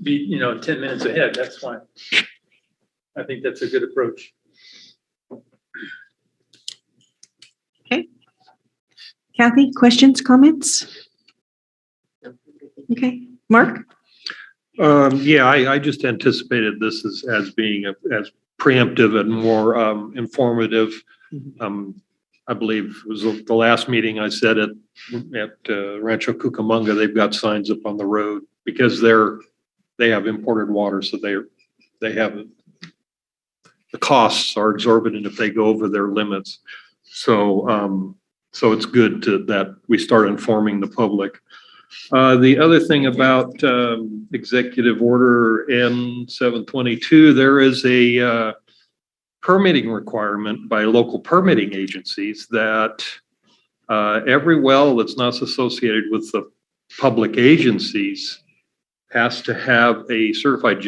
be, 10 minutes ahead. That's fine. I think that's a good approach. Okay. Kathy, questions, comments? Okay. Mark? I just anticipated this as being as preemptive and more informative. I believe it was the last meeting I said at Rancho Cucamonga, they've got signs up on the road because they have imported water, so they have the costs are exorbitant if they go over their limits. So it's good that we start informing the public. The other thing about Executive Order N722, there is a permitting requirement by local permitting agencies that every well that's not associated with the public agencies has to have a certified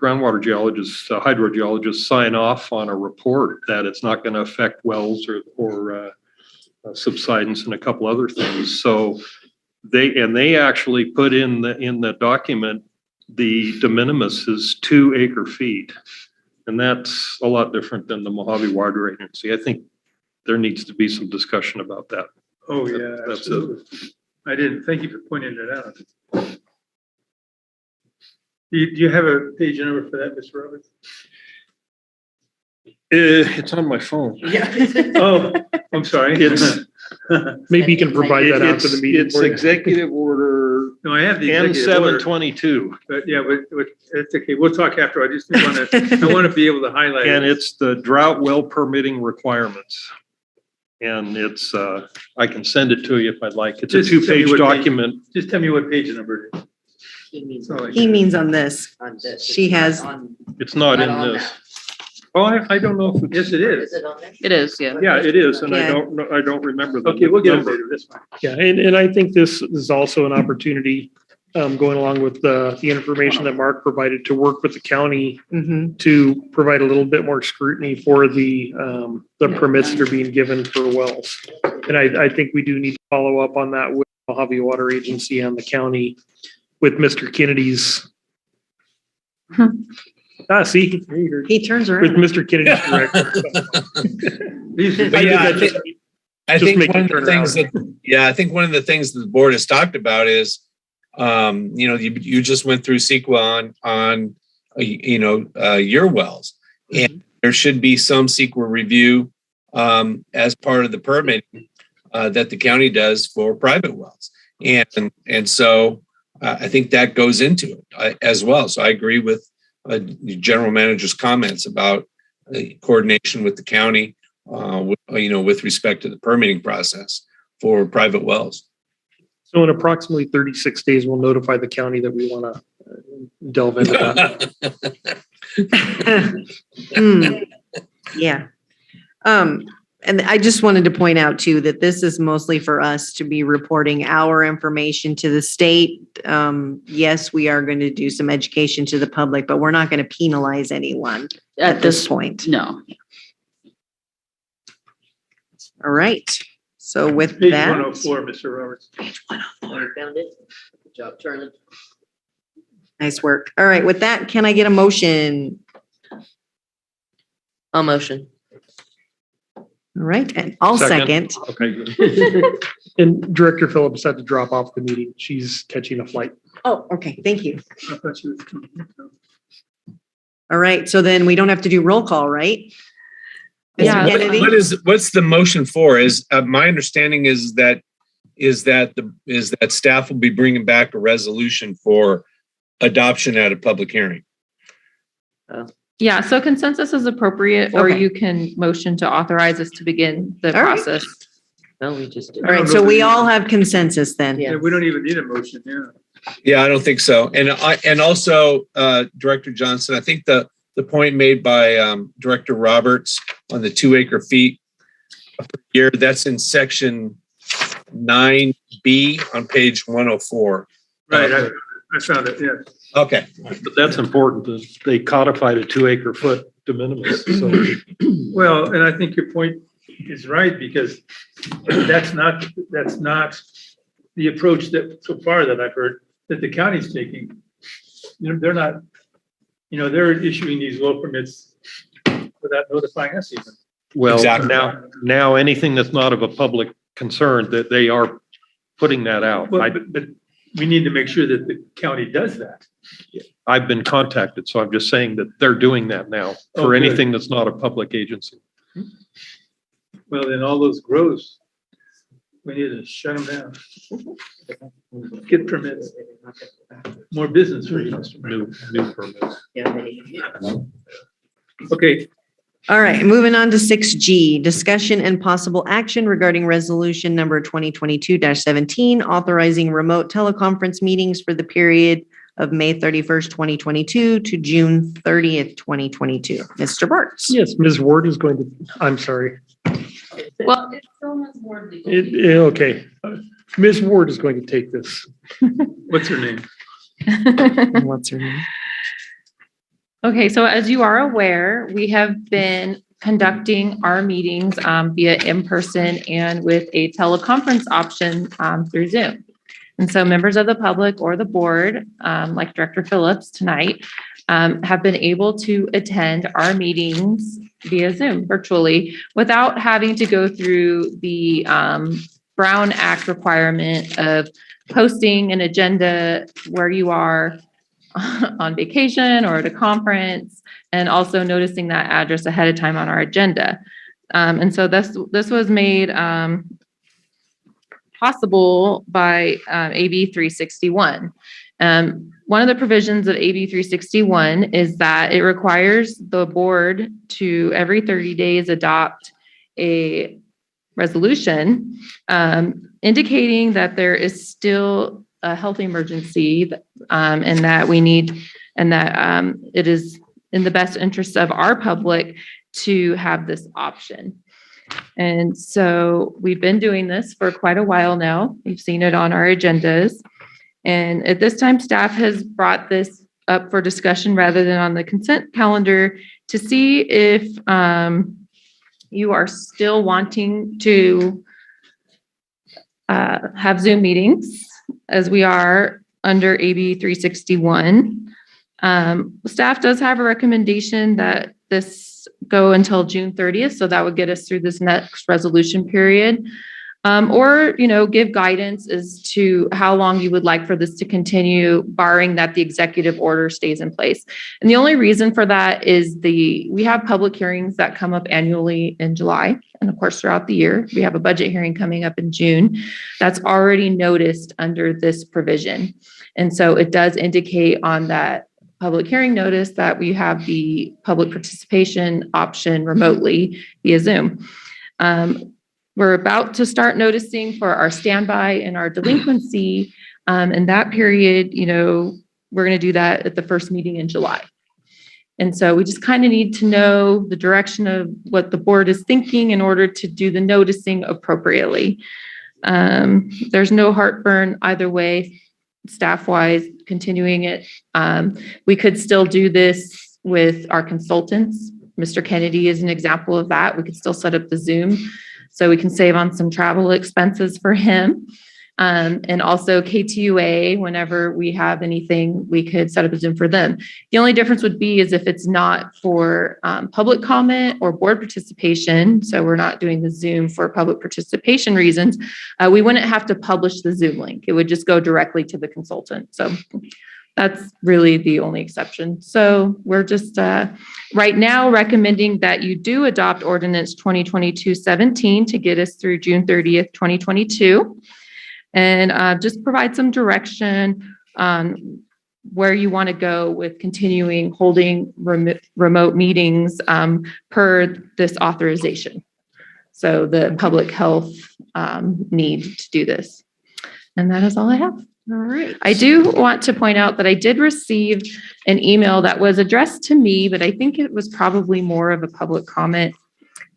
groundwater geologist, hydrogeologist sign off on a report that it's not going to affect wells or subsidence and a couple other things. So they actually put in the document the de minimis is 2 acre-feet, and that's a lot different than the Mojave Water Agency. I think there needs to be some discussion about that. Oh yeah, absolutely. I didn't. Thank you for pointing that out. Do you have a page number for that, Mr. Roberts? It's on my phone. Yeah. Oh, I'm sorry. Maybe you can provide that after the meeting. It's Executive Order. No, I have the Executive Order. N722. But it's okay. We'll talk after. I just want to be able to highlight And it. it's the drought well permitting requirements. And it's I can send it to you if I'd like. It's Just a 2-page tell me document. Just tell me what page number it is. He means on this. She has. It's not in this. Oh, I don't know if it's. Yes, it is. It is, yeah. Yeah, it is, and Yeah. I don't remember the Okay, we'll get it number. later. This one. Yeah, and I think this is also an opportunity going along with the information that Mark provided, to work with the county Mhm. to provide a little bit more scrutiny for the permits that are being given for wells. And I think we do need to follow up on that with the Mojave Water Agency and the county with Mr. Kennedy's. See, He turns with around. Mr. Kennedy's direction. But yeah, I think make one it of the turn things around. I think one of the things that the board has talked about is, you just went through CEQA on your wells, and there should be some CEQA review as part of the permit that the county does for private wells, and so I think that goes into it as well. So I agree with the general manager's comments about the coordination with the county, with respect to the permitting process for private wells. So in approximately 36 days, we'll notify the county that we want to delve into that. Yeah. And I just wanted to point out too, that this is mostly for us to be reporting our information to the state. Yes, we are going to do some education to the public, but we're not going to penalize anyone at this point. No. All right. So with Page that. 104, Mr. Roberts. Page 104. Found it. Good job, Charlie. Nice work. All right. With that, can I get a motion? I'll motion. All right. And I'll second. Okay, good. And Director Phillips had to drop off the meeting. She's catching a flight. Oh, okay. Thank you. I thought she was coming. All right. So then we don't have to do roll call, right? Yeah. Mr. Kennedy? What's the motion for? Is my understanding is that staff will be bringing back a resolution for adoption at a public hearing. Yeah, so consensus is appropriate, or Okay. you can motion to authorize us to begin the All right. process. No, we just did. All right. So we all have consensus then. Yeah, we don't even need a motion, yeah. Yeah, I don't think so. And also, Director Johnson, I think the point made by Director Roberts on the 2 acre feet per year, that's in section 9B on page 104. Right, I found it, yeah. Okay. But that's important, that they codified a 2 acre foot de minimis, so. Well, and I think your point is right, because that's not the approach that so far that I've heard that the county's taking. They're not, they're issuing these well permits without notifying us even. Well, Exactly. now anything that's not of a public concern, that they are putting that out. But we need to make sure that the county does that. I've been contacted, so I'm just saying that they're doing that now Oh, for good. anything that's not a public agency. Well, then all those grows, we need to shut them down. Get permits. More business for you, Mr. Mayor. New permits. Okay, All right, moving on to 6G, discussion and possible action regarding resolution number 2022-17, authorizing remote teleconference meetings for the period of May 31st, 2022 to June 30th, 2022. Mr. Bartz. Yes, Ms. Ward is going to, I'm sorry. Well, it's still Ms. Ward. Okay. Ms. Ward is going to take this. what's her name? What's her name? Okay, so as you are aware, we have been conducting our meetings via in-person and with a teleconference option through Zoom. And so members of the public or the board, like Director Phillips tonight, have been able to attend our meetings via Zoom virtually without having to go through the Brown Act requirement of posting an agenda where you are on vacation or at a conference, and also noticing that address ahead of time on our agenda. And so this was made possible by AB 361. One of the provisions of AB 361 is that it requires the board to every 30 days adopt a resolution indicating that there is still a health emergency and that we need, and that it is in the best interest of our public to have this option. And so we've been doing this for quite a while now. We've seen it on our agendas. And at this time, staff has brought this up for discussion rather than on the consent calendar to see if you are still wanting to have Zoom meetings as we are under AB 361. Staff does have a recommendation that this go until June 30th. So that would get us through this next resolution period. Or, give guidance as to how long you would like for this to continue, barring that the executive order stays in place. And the only reason for that is we have public hearings that come up annually in July. And of course, throughout the year, we have a budget hearing coming up in June that's already noticed under this provision. And so it does indicate on that public hearing notice that we have the public participation option remotely via Zoom. We're about to start noticing for our standby and our delinquency. And that period, we're going to do that at the first meeting in July. And so we just kind of need to know the direction of what the board is thinking in order to do the noticing appropriately. There's no heartburn either way, staff-wise, continuing it. We could still do this with our consultants. Mr. Kennedy is an example of that. We could still set up the Zoom so we can save on some travel expenses for him. And also KTUA, whenever we have anything, we could set up a Zoom for them. The only difference would be is if it's not for public comment or board participation, so we're not doing the Zoom for public participation reasons, we wouldn't have to publish the Zoom link. It would just go directly to the consultant. So that's really the only exception. So we're just right now recommending that you do adopt ordinance 2022-17 to get us through June 30th, 2022. And just provide some direction on where you want to go with continuing holding remote meetings per this authorization. So the public health need to do this. And that is all I have. All right. I do want to point out that I did receive an email that was addressed to me, but I think it was probably more of a public comment.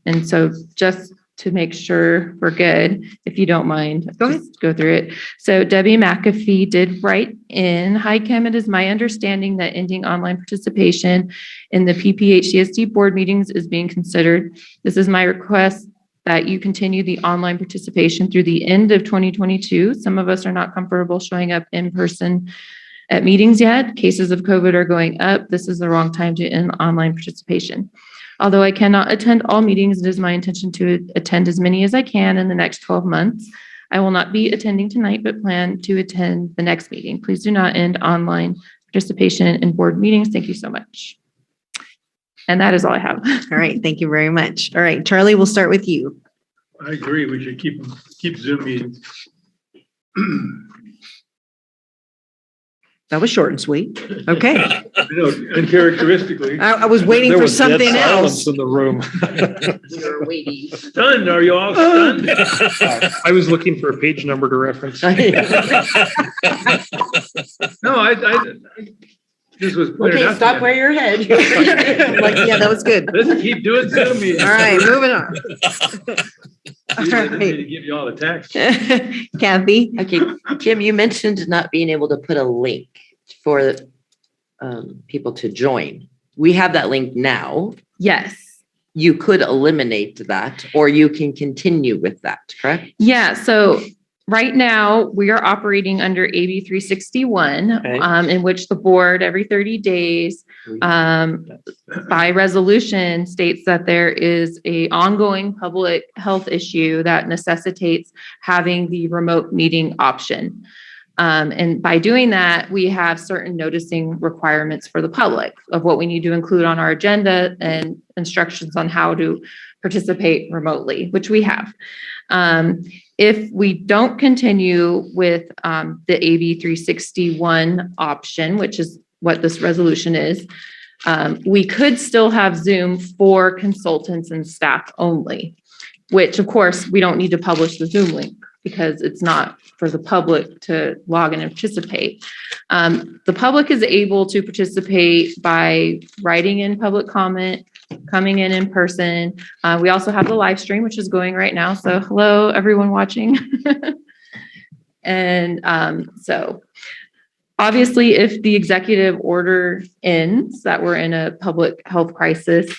And so just to make sure we're good, if you don't mind, go through it. So Debbie McAfee did write in, "Hi Kim, it is my understanding that ending online participation in the PPHCSD board meetings is being considered. This is my request that you continue the online participation through the end of 2022. Some of us are not comfortable showing up in person at meetings yet. Cases of COVID are going up. This is the wrong time to end online participation. Although I cannot attend all meetings, it is my intention to attend as many as I can in the next 12 months. I will not be attending tonight, but plan to attend the next meeting. Please do not end online participation in board meetings. Thank you so much." And that is all I have. All right. Thank you very much. All right, Charlie, we'll start with you. I agree. We should keep Zoom meetings. That was short and sweet. Okay. Uncharacteristically. I was waiting for something else. In the room. You're waiting. Stunned, are you all stunned? I was looking for a page number to reference. No, I this was pointed Okay, out to stop you. where your head. Like, yeah, that was good. Let's keep doing Zoom meetings. All right, moving on. I didn't mean to give you all the text. Kathy? Okay, Kim, you mentioned not being able to put a link for people to join. We have that link now. Yes. You could eliminate that, or you can continue with that, correct? Yeah. So right now we are operating under AB 361, Okay. in which the board every 30 days by resolution states that there is a ongoing public health issue that necessitates having the remote meeting option. And by doing that, we have certain noticing requirements for the public of what we need to include on our agenda and instructions on how to participate remotely, which we have. If we don't continue with the AB 361 option, which is what this resolution is, we could still have Zoom for consultants and staff only, which of course we don't need to publish the Zoom link because it's not for the public to log in and participate. The public is able to participate by writing in public comment, coming in person. We also have the live stream, which is going right now. So hello, everyone watching. And so obviously, if the executive order ends, that we're in a public health crisis,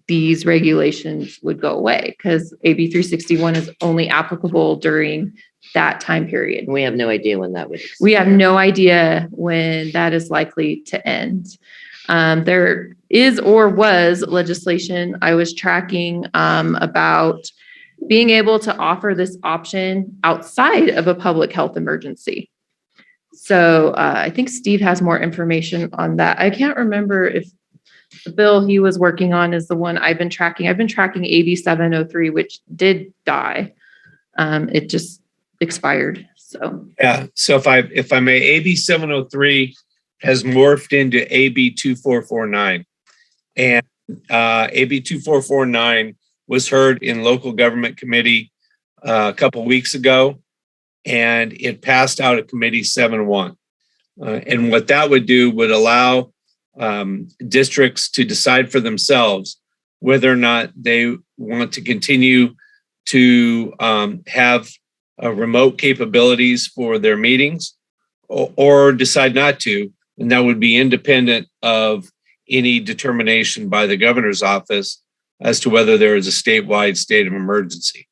these regulations would go away because AB 361 is only applicable during that time period. We have no idea when that would. We have no idea when that is likely to end. There is or was legislation I was tracking about being able to offer this option outside of a public health emergency. So I think Steve has more information on that. I can't remember if the bill he was working on is the one I've been tracking. I've been tracking AB 703, which did die. It just expired. So yeah. So if I may, AB 703 has morphed into AB 2449, and AB 2449 was heard in local government committee a couple weeks ago, and it passed out of committee 7-1. And what that would do would allow districts to decide for themselves whether or not they want to continue to have remote capabilities for their meetings or decide not to. And that would be independent of any determination by the governor's office as to whether there is a statewide state of emergency,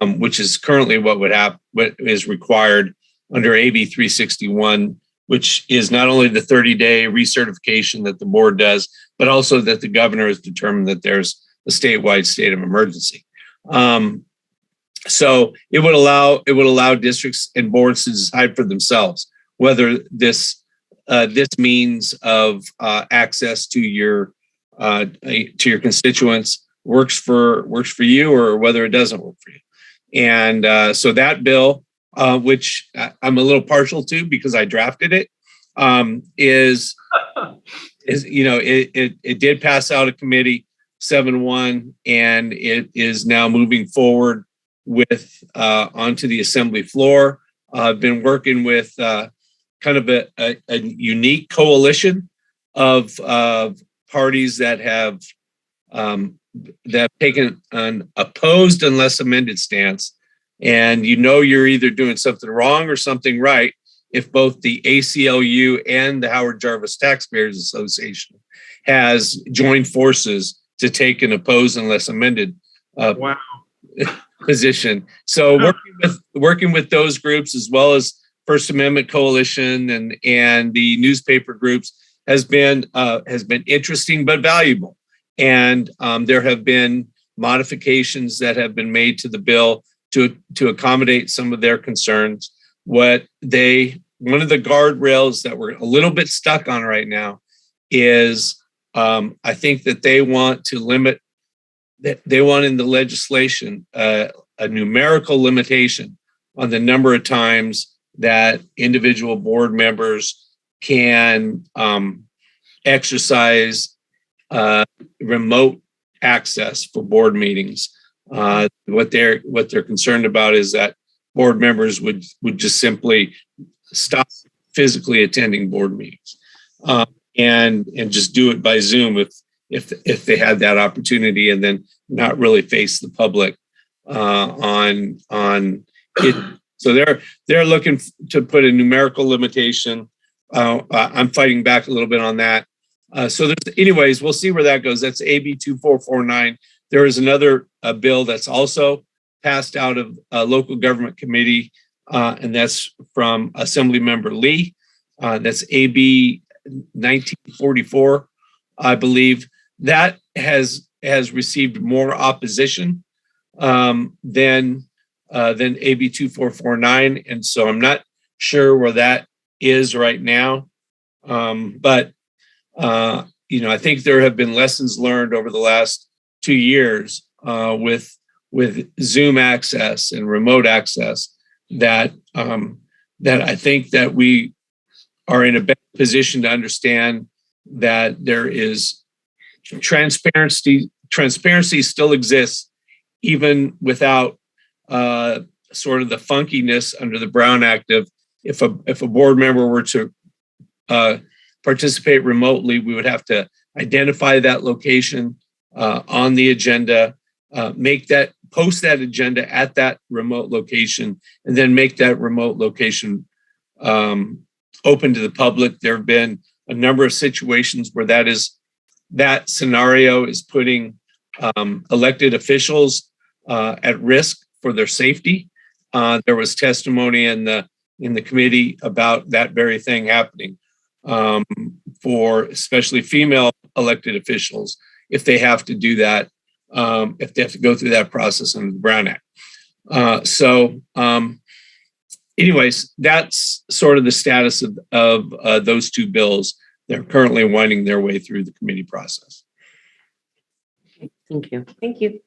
which is currently what is required under AB 361, which is not only the 30-day recertification that the board does, but also that the governor has determined that there's a statewide state of emergency. So it would allow districts and boards to decide for themselves whether this means of access to your constituents works for you or whether it doesn't work for you. And so that bill, which I'm a little partial to because I drafted it, is it did pass out of committee 7-1, and it is now moving forward with onto the assembly floor. I've been working with kind of a unique coalition of parties that have taken an opposed unless amended stance. And you're either doing something wrong or something right if both the ACLU and the Howard Jarvis Taxpayers Association has joined forces to take an opposed unless amended position. So working with those groups as well as First Amendment Coalition and the newspaper groups has been interesting but valuable. And there have been modifications that have been made to the bill to accommodate some of their concerns. One of the guardrails that we're a little bit stuck on right now is I think that they want to limit that they want in the legislation a numerical limitation on the number of times that individual board members can exercise remote access for board meetings. What they're concerned about is that board members would just simply stop physically attending board meetings and just do it by Zoom if they had that opportunity, and then not really face the public on it. So they're looking to put a numerical limitation. I'm fighting back a little bit on that. Anyways, we'll see where that goes. That's AB 2449. There is another bill that's also passed out of a local government committee, and that's from Assembly Member Lee. That's AB 1944, I believe. That has received more opposition than AB 2449, and so I'm not sure where that is right now. But I think there have been lessons learned over the last 2 years with Zoom access and remote access that I think that we are in a better position to understand that there is transparency still exists even without sort of the funkiness under the Brown Act of if a board member were to participate remotely, we would have to identify that location on the agenda, post that agenda at that remote location and then make that remote location open to the public. There have been a number of situations where that scenario is putting elected officials at risk for their safety. There was testimony in the committee about that very thing happening for especially female elected officials if they have to do that, if they have to go through that process under the Brown Act. Anyways, that's sort of the status of those two bills. They're currently winding their way through the committee process. Thank you. Thank you.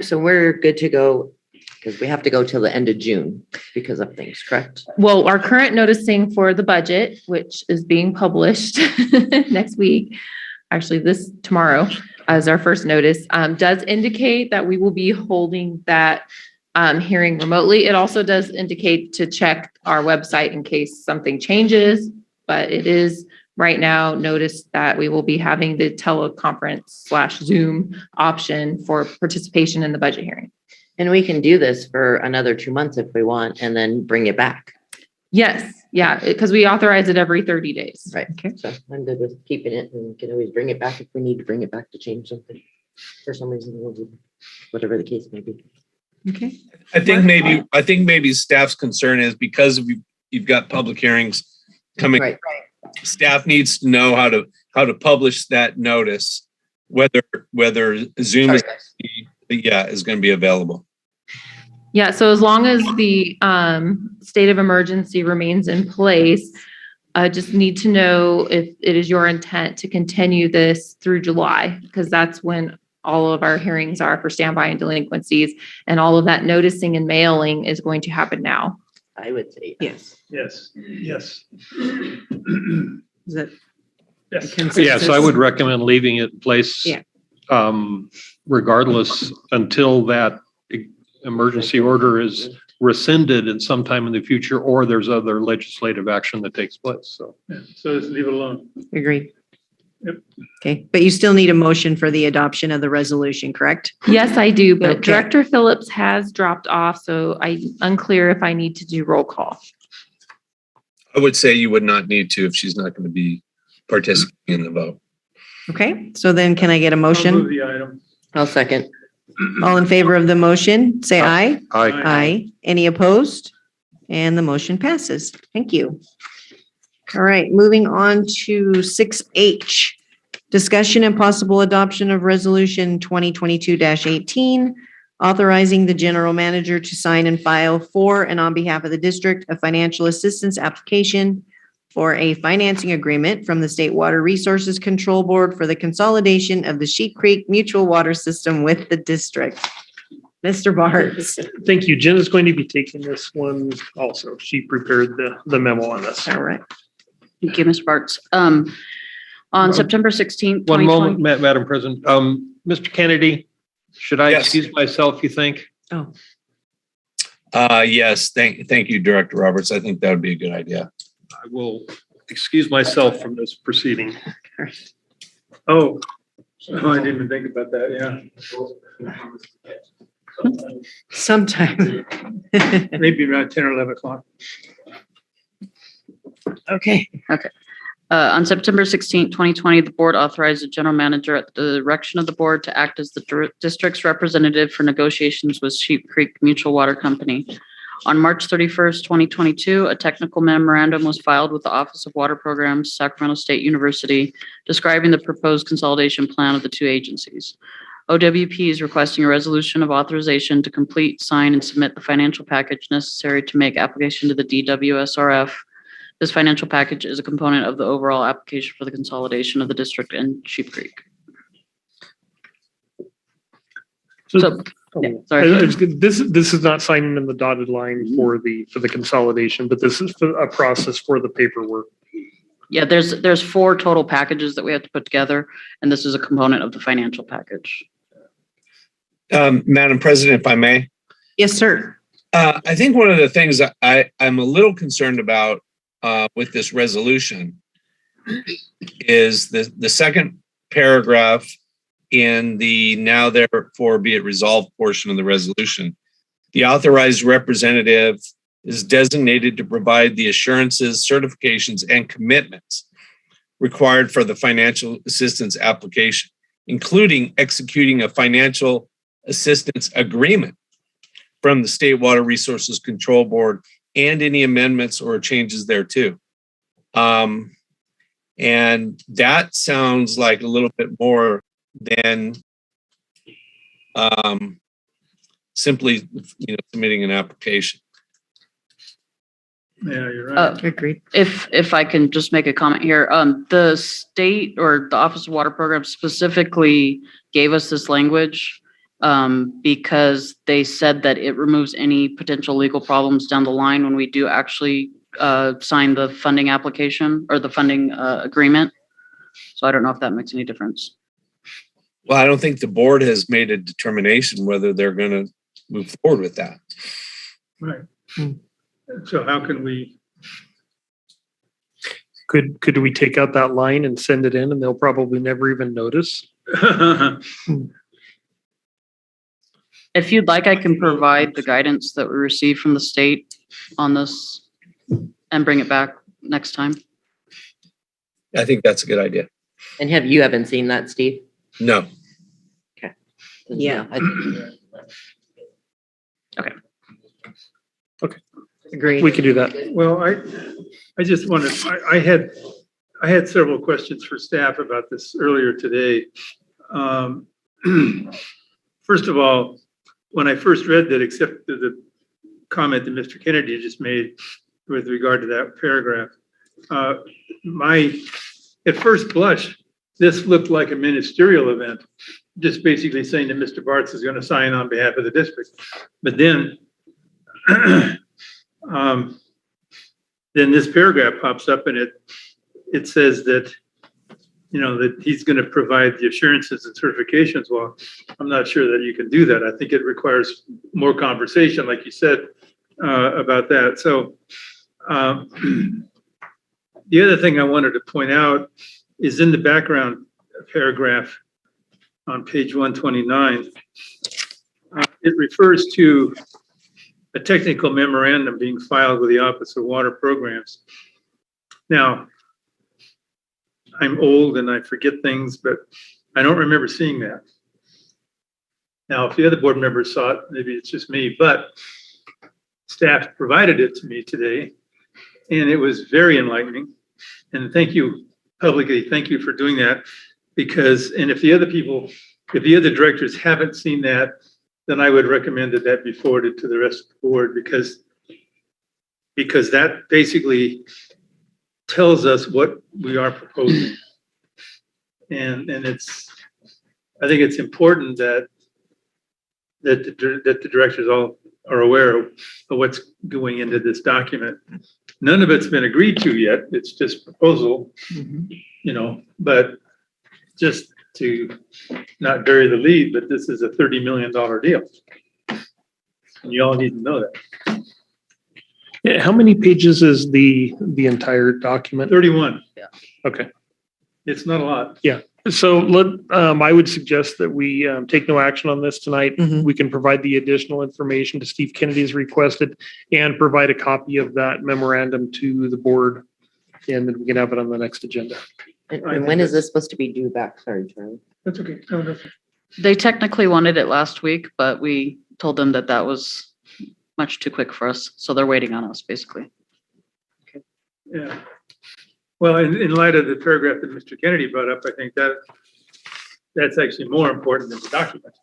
So we're good to go because we have to go till the end of June because of things, correct? Well, our current noticing for the budget, which is being published next week, actually tomorrow as our first notice, does indicate that we will be holding that hearing remotely. It also does indicate to check our website in case something changes, but it is right now notice that we will be having the teleconference/Zoom option for participation in the budget hearing. And we can do this for another 2 months if we want, and then bring it back. Yes. Yeah. Because we authorize it every 30 days. Right. Okay. So I'm good with keeping it and can always bring it back if we need to bring it back to change something for some reason, whatever the case may be. Okay. I think maybe staff's concern is because you've got public hearings coming. Right. Staff needs to know how to publish that notice, whether Zoom is going to be available. Yeah. So as long as the state of emergency remains in place, just need to know if it is your intent to continue this through July, because that's when all of our hearings are for standby and delinquencies, and all of that noticing and mailing is going to happen now. I would say yes. Yes. Is that Yes, I would recommend leaving it in place. Yeah. Regardless until that emergency order is rescinded at some time in the future, or there's other legislative action that takes place. So just leave it alone. Agreed. Yep. Okay, but you still need a motion for the adoption of the resolution, correct? Yes, I do, but Okay. Director Phillips has dropped off, so I'm unclear if I need to do roll call. I would say you would not need to if she's not going to be participating in the vote. Okay, so then can I get a I'll move motion? the item. I'll second. All in favor of the motion, say aye. Aye. Aye. Any opposed? And the motion passes. Thank you. All right, moving on to 6H. Discussion and possible adoption of Resolution 2022-18, authorizing the general manager to sign and file for and on behalf of the district a financial assistance application for a financing agreement from the State Water Resources Control Board for the consolidation of the Sheep Creek Mutual Water System with the district. Mr. Bartz. Thank you. Jen is going to be taking this one also. She prepared the memo on this. All right. Thank you, Ms. Bartz. On September 16th, One 2020. moment, Madam President. Mr. Kennedy, should I Yes. excuse myself, you think? Oh, Yes. Thank you, Director Roberts. I think that would be a good idea. I will excuse myself from this proceeding. Oh, I didn't even think about that. Yeah. sometime. Maybe around 10 or 11 o'clock. Okay. On September 16th, 2020, the board authorized the general manager at the direction of the board to act as the district's representative for negotiations with Sheep Creek Mutual Water Company. On March 31st, 2022, a technical memorandum was filed with the Office of Water Programs, Sacramento State University, describing the proposed consolidation plan of the two agencies. OWP is requesting a resolution of authorization to complete, sign, and submit the financial package necessary to make application to the DWSRF. This financial package is a component of the overall application for the consolidation of the district and Sheep Creek. So, Yeah, sorry. This is not signing in the dotted line for the consolidation, but this is a process for the paperwork. Yeah, there's 4 total packages that we have to put together, and this is a component of the financial package. Madam President, if I may. Yes, sir. I think one of the things that I'm a little concerned about with this resolution is the second paragraph in the now therefore be it resolved portion of the resolution. The authorized representative is designated to provide the assurances, certifications, and commitments required for the financial assistance application, including executing a financial assistance agreement from the State Water Resources Control Board and any amendments or changes thereto. And that sounds like a little bit more than simply, submitting an application. Yeah, you're right. Agreed. If I can just make a comment here, the state or the Office of Water Programs specifically gave us this language because they said that it removes any potential legal problems down the line when we do actually sign the funding application or the funding agreement. So I don't know if that makes any difference. Well, I don't think the board has made a determination whether they're going to move forward with that. Right. So how can we? Could we take out that line and send it in and they'll probably never even notice? If you'd like, I can provide the guidance that we received from the state on this and bring it back next time. I think that's a good idea. And you haven't seen that, Steve? No. Okay. Yeah. Okay. Agreed. We can do that. Well, I just wanted, I had several questions for staff about this earlier today. First of all, when I first read that, except the comment that Mr. Kennedy just made with regard to that paragraph, at first blush, this looked like a ministerial event, just basically saying that Mr. Bartz is going to sign on behalf of the district. But then, then this paragraph pops up and it says that, that he's going to provide the assurances and certifications. Well, I'm not sure that you can do that. I think it requires more conversation, like you said, about that. So the other thing I wanted to point out is in the background paragraph on page 129, it refers to a technical memorandum being filed with the Office of Water Programs. Now, I'm old and I forget things, but I don't remember seeing that. Now, if the other board members saw it, maybe it's just me, but staff provided it to me today and it was very enlightening. And thank you publicly, thank you for doing that, because, and if the other directors haven't seen that, then I would recommend that be forwarded to the rest of the board, because that basically tells us what we are proposing. And I think it's important that the directors all are aware of what's going into this document. None of it's been agreed to yet. It's just proposal, but just to not bury the lead, but this is a $30 million deal. And you all need to know that. Yeah, how many pages is the entire document? 31. Yeah. Okay. It's not a lot. Yeah. So I would suggest that we take no action on this tonight. Mhm. We can provide the additional information to Steve Kennedy's requested and provide a copy of that memorandum to the board. And then we can have it on the next agenda. And when is this supposed to be due back? Sorry, Charlie. That's okay. No. They technically wanted it last week, but we told them that was much too quick for us. So they're waiting on us, basically. Yeah. Well, in light of the paragraph that Mr. Kennedy brought up, I think that's actually more important than the document.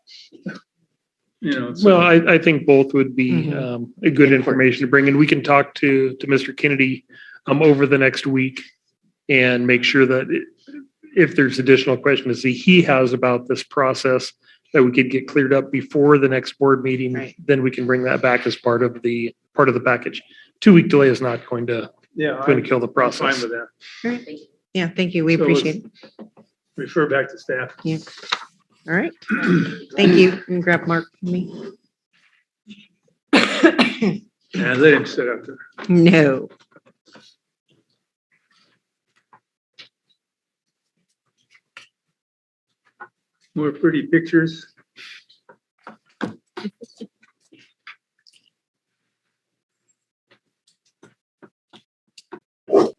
Well, I think both would be a good information to bring, and we can talk to Mr. Kennedy over the next week and make sure that if there's additional questions that he has about this process that we could get cleared up before the next board meeting, Right. Then we can bring that back as part of the package. 2-week delay is not going to kill the process. I'm fine with that. All right. Yeah, thank you. We So appreciate it. Refer back to staff. Yeah. All right. Thank you. You can grab Mark for me. And let him sit up there. No. More pretty pictures. All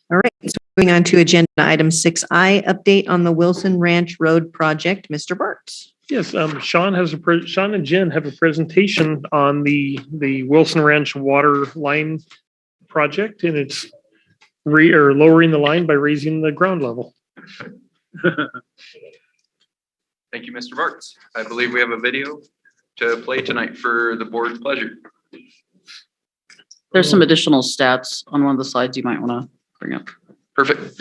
right, so moving on to agenda item 6I, update on the Wilson Ranch Road project. Mr. Burks. Yes, Sean and Jen have a presentation on the Wilson Ranch water line project, and it's lowering the line by raising the ground level. Thank you, Mr. Bartz. I believe we have a video to play tonight for the board's pleasure. There's some additional stats on one of the slides you might want to bring up. Perfect.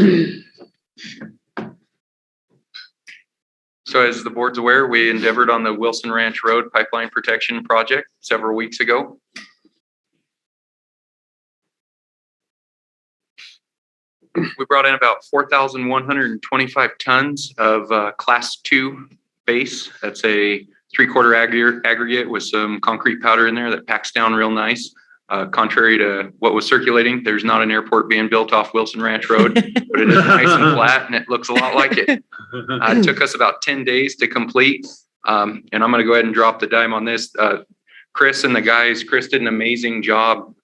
So as the board's aware, we endeavored on the Wilson Ranch Road Pipeline Protection Project several weeks ago. We brought in about 4,125 tons of Class 2 base. That's a 3/4 aggregate with some concrete powder in there that packs down real nice. Contrary to what was circulating, there's not an airport being built off Wilson Ranch Road, but it is nice and flat and it looks a lot like it. It took us about 10 days to complete. And I'm going to go ahead and drop the dime on this. Chris and the guys, Chris did an amazing job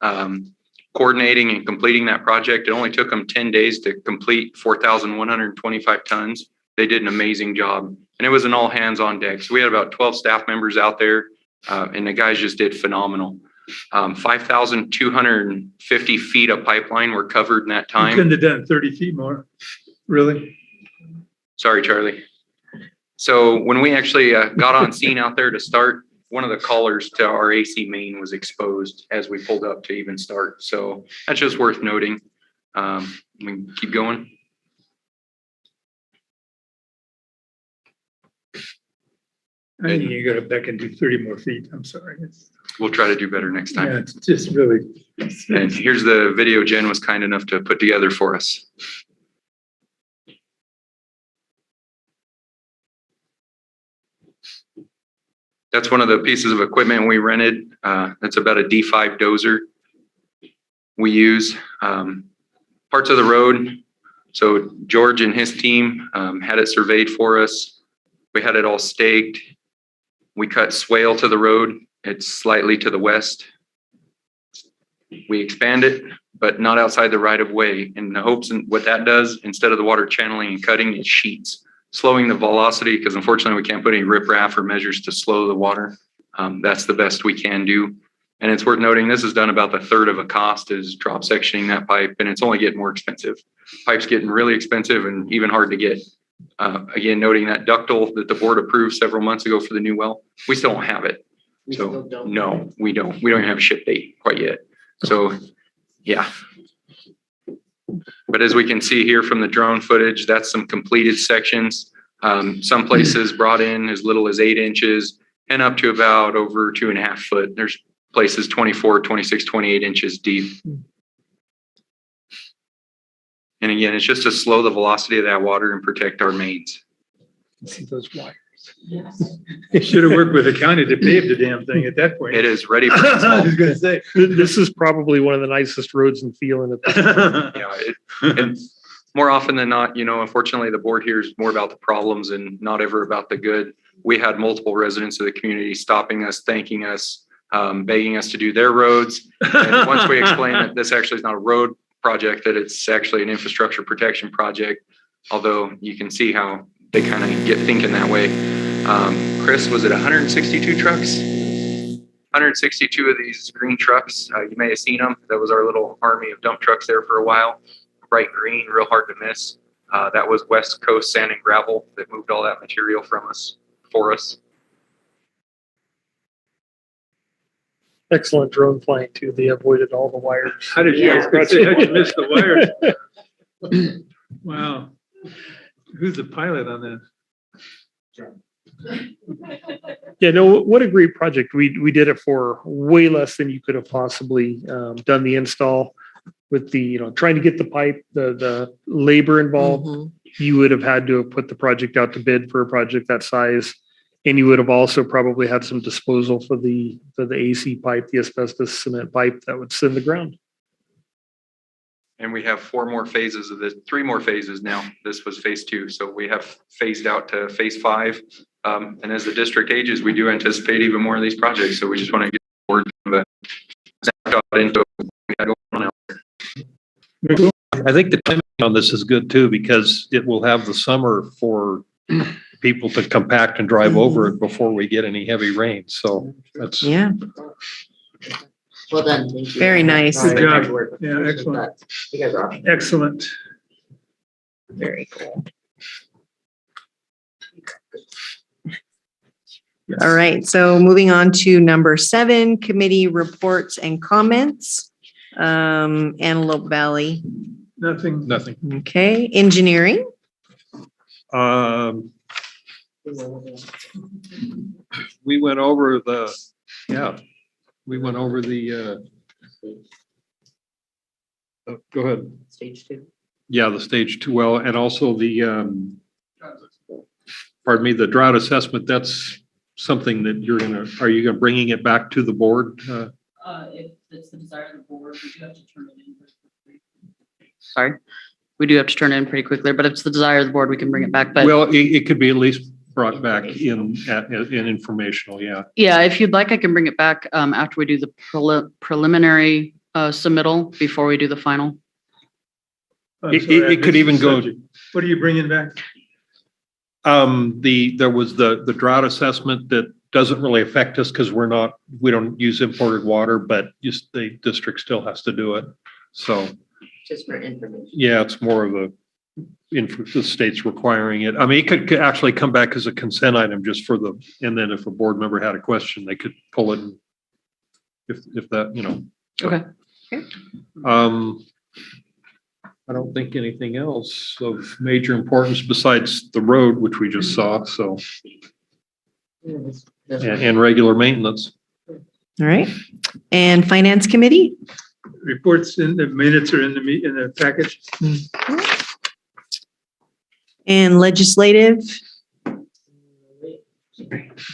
coordinating and completing that project. It only took them 10 days to complete 4,125 tons. They did an amazing job. And it was an all hands on deck. So we had about 12 staff members out there and the guys just did phenomenal. 5,250 feet of pipeline were covered in that You time. couldn't have done 30 feet more. Really? Sorry, Charlie. So when we actually got on scene out there to start, one of the collars to our AC main was exposed as we pulled up to even start. So that's just worth noting. We can keep going. I think you got to back and do 30 more feet. I'm sorry. We'll try to do better next time. Yeah, it's just really. And here's the video Jen was kind enough to put together for us. That's one of the pieces of equipment we rented. That's about a D5 dozer we use. Parts of the road. So George and his team had it surveyed for us. We had it all staked. We cut swale to the road. It's slightly to the west. We expand it, but not outside the right of way. In the hopes, and what that does, instead of the water channeling and cutting, it sheets, slowing the velocity, because unfortunately we can't put any riprap or measures to slow the water. That's the best we can do. And it's worth noting, this is done about the third of a cost is drop sectioning that pipe, and it's only getting more expensive. Pipe's getting really expensive and even hard to get. Again, noting that ductile that the board approved several months ago for the new well, we still don't have it. So no, we don't. We don't even have a ship date quite yet. So yeah. But as we can see here from the drone footage, that's some completed sections. Some places brought in as little as 8 inches and up to about over 2.5 foot. There's places 24, 26, 28 inches deep. And again, it's just to slow the velocity of that water and protect our mains. See those wires. Yes. Should have worked with the county to pave the damn thing at that point. It is ready for I was going to say. This is probably one of the nicest roads in Phelan. And more often than not, unfortunately, the board hears more about the problems and not ever about the good. We had multiple residents of the community stopping us, thanking us, begging us to do their roads. And once we explain that this actually is not a road project, that it's actually an infrastructure protection project, although you can see how they kind of get thinking that way. Chris, was it 162 trucks? 162 of these green trucks. You may have seen them. That was our little army of dump trucks there for a while. Bright green, real hard to miss. That was West Coast Sand and Gravel that moved all that material from us, for us. Excellent drone flying too. They avoided all the wires. How did you miss the wires? Wow. Who's the pilot on that? Yeah, no, what a great project. We did it for way less than you could have possibly done the install with the, trying to get the pipe, the labor involved. Mm-hmm. You would have had to have put the project out to bid for a project that size. And you would have also probably had some disposal for the AC pipe, the asbestos cement pipe that would sit in the ground. And we have three more phases now. This was phase 2. So we have phased out to phase 5. And as the district ages, we do anticipate even more of these projects. So we just want to get forward into I think the timing on this is good too, because it will have the summer for people to compact and drive over it before we get any heavy rain. So that's. Yeah, Well done. Thank you. very nice. Good job. Yeah, excellent. You guys are awesome. Excellent. Very cool. All right, so moving on to number 7, committee reports and comments. Antelope Valley. Nothing. Okay, engineering. We went over the, go ahead. Stage 2. Yeah, the stage 2 well, and also the, pardon me, the drought assessment, that's something that are you gonna bringing it back to the board? If it's the desire of the board, we do have to turn it in pretty quickly. Sorry, we do have to turn it in pretty quickly, but if it's the desire of the board, we can bring it back. But Well, it could be at least brought back in informational, yeah. yeah, if you'd like, I can bring it back after we do the preliminary submittal before we do the final. It could even go. What are you bringing back? There was the drought assessment that doesn't really affect us because we don't use imported water, but just the district still has to do it. So Just for information. yeah, it's more of the state's requiring it. I mean, it could actually come back as a consent item just and then if a board member had a question, they could pull it if that, Okay. I don't think anything else of major importance besides the road, which we just saw, so. And regular maintenance. All right, and finance committee. Reports in the minutes are in the package. And legislative. I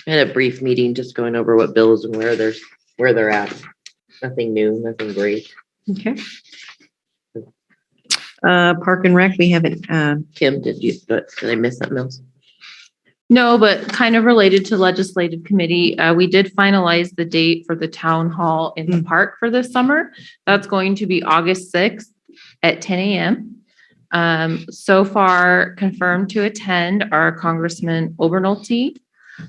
had a brief meeting just going over what bills and where they're at. Nothing new, nothing great. Okay. Park and Rec, we haven't, Kim, did I miss something else? No, but kind of related to legislative committee, we did finalize the date for the town hall in the park for this summer. That's going to be August 6th at 10 a.m. So far confirmed to attend are Congressman Obernolte,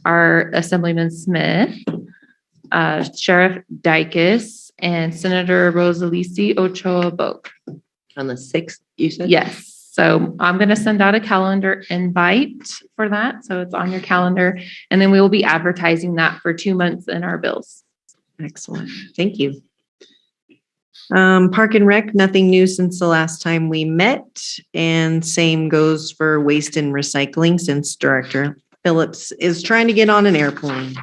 our Assemblyman Smith, Sheriff Dykes, and Senator Rosalisi Ochoa Boak. On the 6th, you said? Yes. So I'm going to send out a calendar invite for that. So it's on your calendar. And then we will be advertising that for 2 months in our bills. excellent, thank you. Park and Rec, nothing new since the last time we met. And same goes for waste and recycling since Director Phillips is trying to get on an airplane.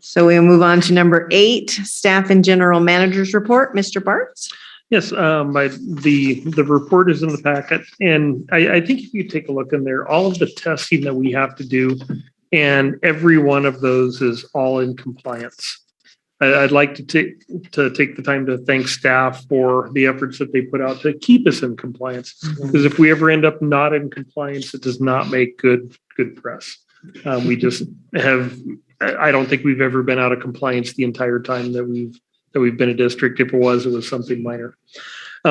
So we'll move on to number 8, staff and general managers report. Mr. Bartz. Yes, the report is in the packet, and I think if you take a look in there, all of the testing that we have to do, and every one of those is all in compliance. I'd like to take the time to thank staff for the efforts that they put out to keep us in compliance. Because if we ever end up not in compliance, it does not make good press. We just have. I don't think we've ever been out of compliance the entire time that we've been a district. If it was something minor.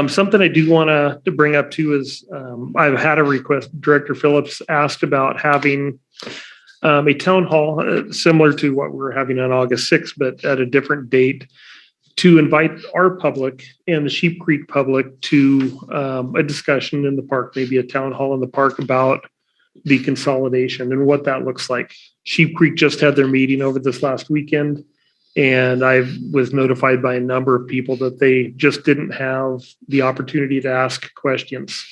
Something I do want to bring up too is I've had a request. Director Phillips asked about having a town hall similar to what we're having on August 6th, but at a different date to invite our public and the Sheep Creek public to a discussion in the park, maybe a town hall in the park about the consolidation and what that looks like. Sheep Creek just had their meeting over this last weekend. And I was notified by a number of people that they just didn't have the opportunity to ask questions.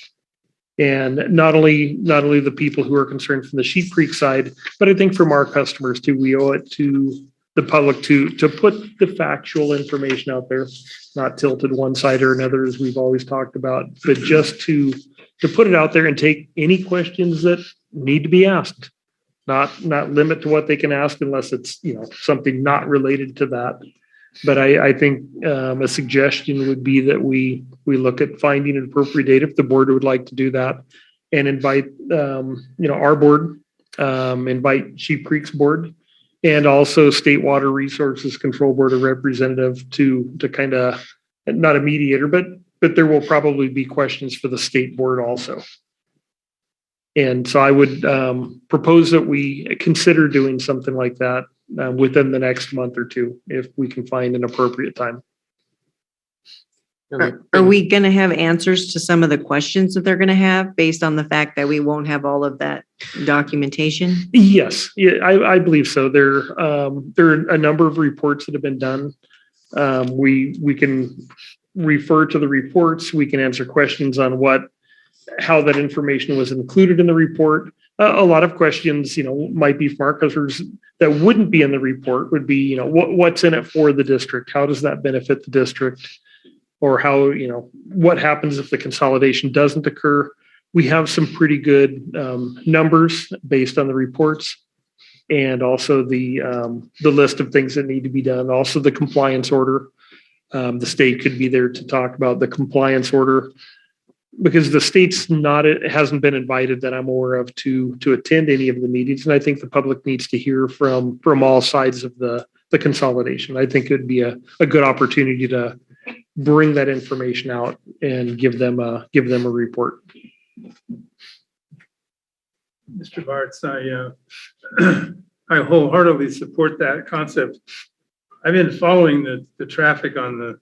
And not only the people who are concerned from the Sheep Creek side, but I think from our customers too, we owe it to the public to put the factual information out there, not tilted one side or another, as we've always talked about, but just to put it out there and take any questions that need to be asked. Not limit to what they can ask unless it's something not related to that. But I think a suggestion would be that we look at finding an appropriate date if the board would like to do that, and invite our board, invite Sheep Creek's board, and also State Water Resources Control Board of Representative to kind of, not a mediator, but there will probably be questions for the state board also. And so I would propose that we consider doing something like that within the next month or two, if we can find an appropriate time. Are we going to have answers to some of the questions that they're going to have based on the fact that we won't have all of that documentation? Yes, yeah, I believe so. There are a number of reports that have been done. We can refer to the reports. We can answer questions on how that information was included in the report. A lot of questions, might be from our customers that wouldn't be in the report would be, what's in it for the district? How does that benefit the district? Or how, what happens if the consolidation doesn't occur? We have some pretty good numbers based on the reports, and also the list of things that need to be done. Also the compliance order. The state could be there to talk about the compliance order, because the state's hasn't been invited that I'm aware of to attend any of the meetings. And I think the public needs to hear from all sides of the consolidation. I think it would be a good opportunity to bring that information out and give them a report. Mr. Bartz, I wholeheartedly support that concept. I've been following the traffic on the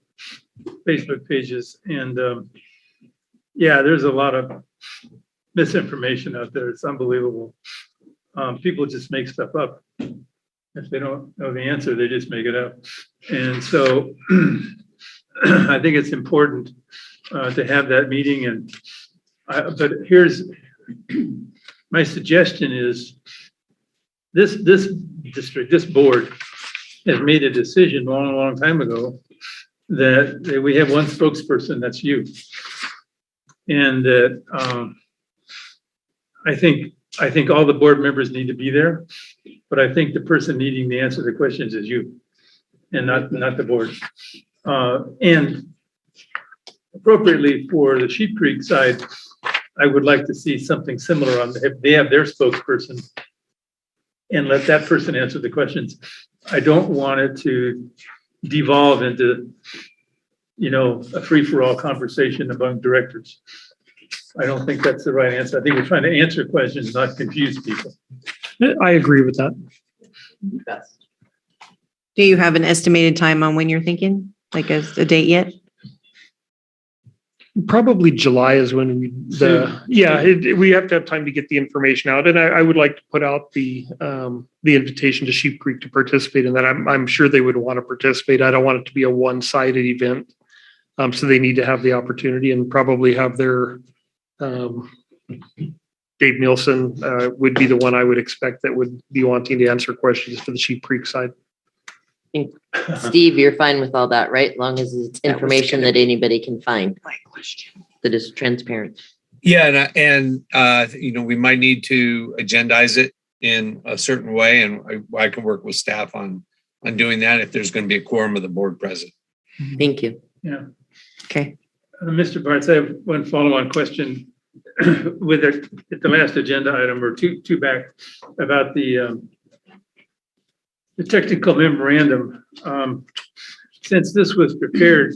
Facebook pages, and there's a lot of misinformation out there. It's unbelievable. People just make stuff up. If they don't know the answer, they just make it up. And so I think it's important to have that meeting. But here's my suggestion: is this district, this board, has made a decision a long time ago that we have one spokesperson, that's you, and that I think all the board members need to be there, but I think the person needing to answer the questions is you, and not the board. And appropriately for the Sheep Creek side, I would like to see something similar on they have their spokesperson, and let that person answer the questions. I don't want it to devolve into, a free-for-all conversation among directors. I don't think that's the right answer. I think we're trying to answer questions, not confuse people. I agree with that. Do you have an estimated time on when you're thinking, like a date yet? Probably July is when we have to have time to get the information out, and I would like to put out the invitation to Sheep Creek to participate in that. I'm sure they would want to participate. I don't want it to be a one-sided event, so they need to have the opportunity, and probably have their Dave Nielsen would be the one I would expect that would be wanting to answer questions for the Sheep Creek side. Steve, you're fine with all that, right? As long as it's information that anybody can find. My question. That is transparent. Yeah, and we might need to agendize it in a certain way, and I can work with staff on doing that if there's going to be a quorum of the board present. Thank you. Yeah. Okay. Mr. Bartz, I have one follow-on question with the last agenda item, or two back, about the technical memorandum. Since this was prepared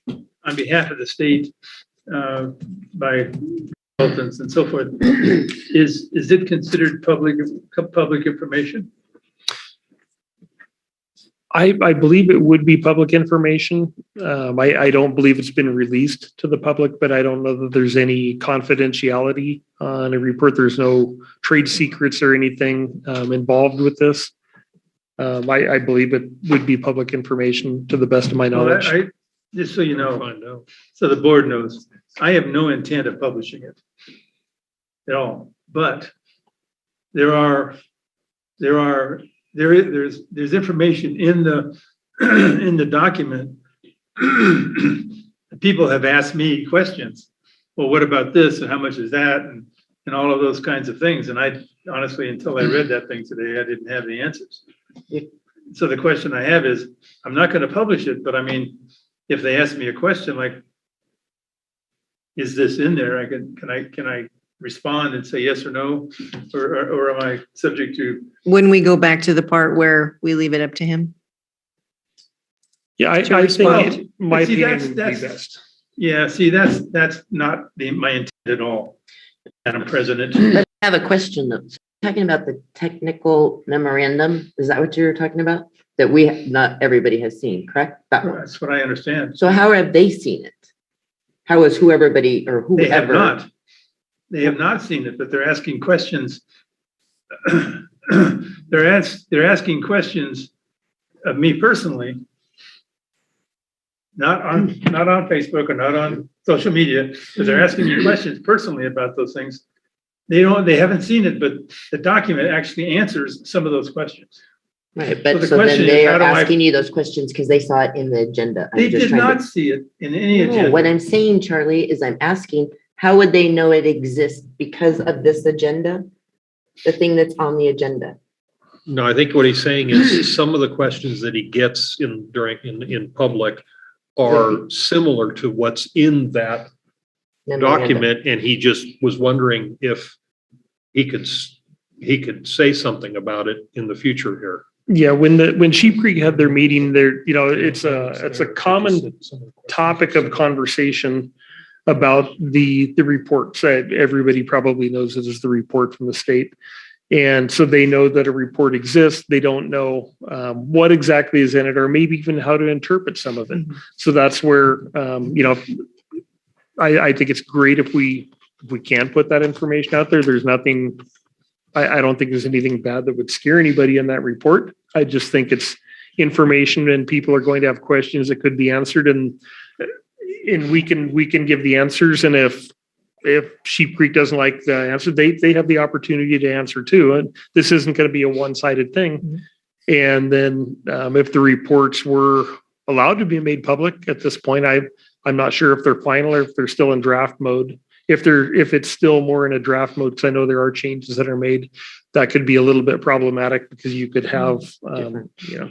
on behalf of the state by consultants and so forth, is it considered public information? I believe it would be public information. I don't believe it's been released to the public, but I don't know that there's any confidentiality on a report. There's no trade secrets or anything involved with this. I believe it would be public information to the best of my knowledge. Well, just so you know, so the board knows, I have no intent of publishing it at all. But there's information in the document. People have asked me questions. Well, what about this, and how much is that, and all of those kinds of things. And I honestly, until I read that thing today, I didn't have the answers. So the question I have is, I'm not going to publish it, but I mean, if they ask me a question like, is this in there? Can I respond and say yes or no? Or am I subject to? When we go back to the part where we leave it up to him? Yeah, I think my opinion would be best. Yeah, see, that's not my intent at all, Madam President. But I have a question though. Talking about the technical memorandum, is that what you're talking about? That not everybody has seen, correct? That's what I understand. So how have they seen it? How is everybody or whoever? They have not. They have not seen it, but they're asking questions. They're asking questions of me personally, not on Facebook or not on social media, but they're asking me questions personally about those things. They haven't seen it, but the document actually answers some of those questions. Right, but so then they are asking you those questions because they saw it in the agenda. They did not see it in any agenda. What I'm saying, Charlie, is I'm asking, how would they know it exists because of this agenda? The thing that's on the agenda. No, I think what he's saying is some of the questions that he gets in public are similar to what's in that document, and he just was wondering if he could say something about it in the future here. Yeah, when Sheep Creek had their meeting there, it's a common topic of conversation about the reports. Everybody probably knows it is the report from the state. And so they know that a report exists. They don't know what exactly is in it, or maybe even how to interpret some of it. So that's where, I think it's great if we can put that information out there. There's nothing, I don't think there's anything bad that would scare anybody in that report. I just think it's information, and people are going to have questions that could be answered, and we can give the answers. And if Sheep Creek doesn't like the answer, they have the opportunity to answer too. And this isn't going to be a one-sided thing. And then if the reports were allowed to be made public at this point, I'm not sure if they're final or if they're still in draft mode. If it's still more in a draft mode, because I know there are changes that are made, that could be a little bit problematic because you could have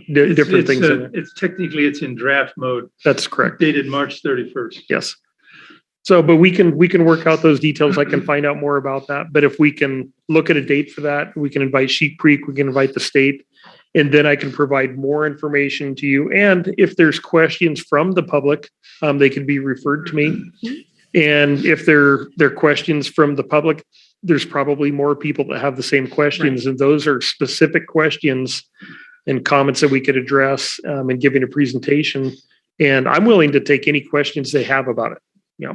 different things in it. It's technically in draft mode. That's correct. Dated March 31st. Yes. So, but we can work out those details. I can find out more about that. But if we can look at a date for that, we can invite Sheep Creek, we can invite the state, and then I can provide more information to you. And if there's questions from the public, they can be referred to me. And if they're questions from the public, there's probably more people that have the same questions. Right. And those are specific questions and comments that we could address in giving a presentation. And I'm willing to take any questions they have about it.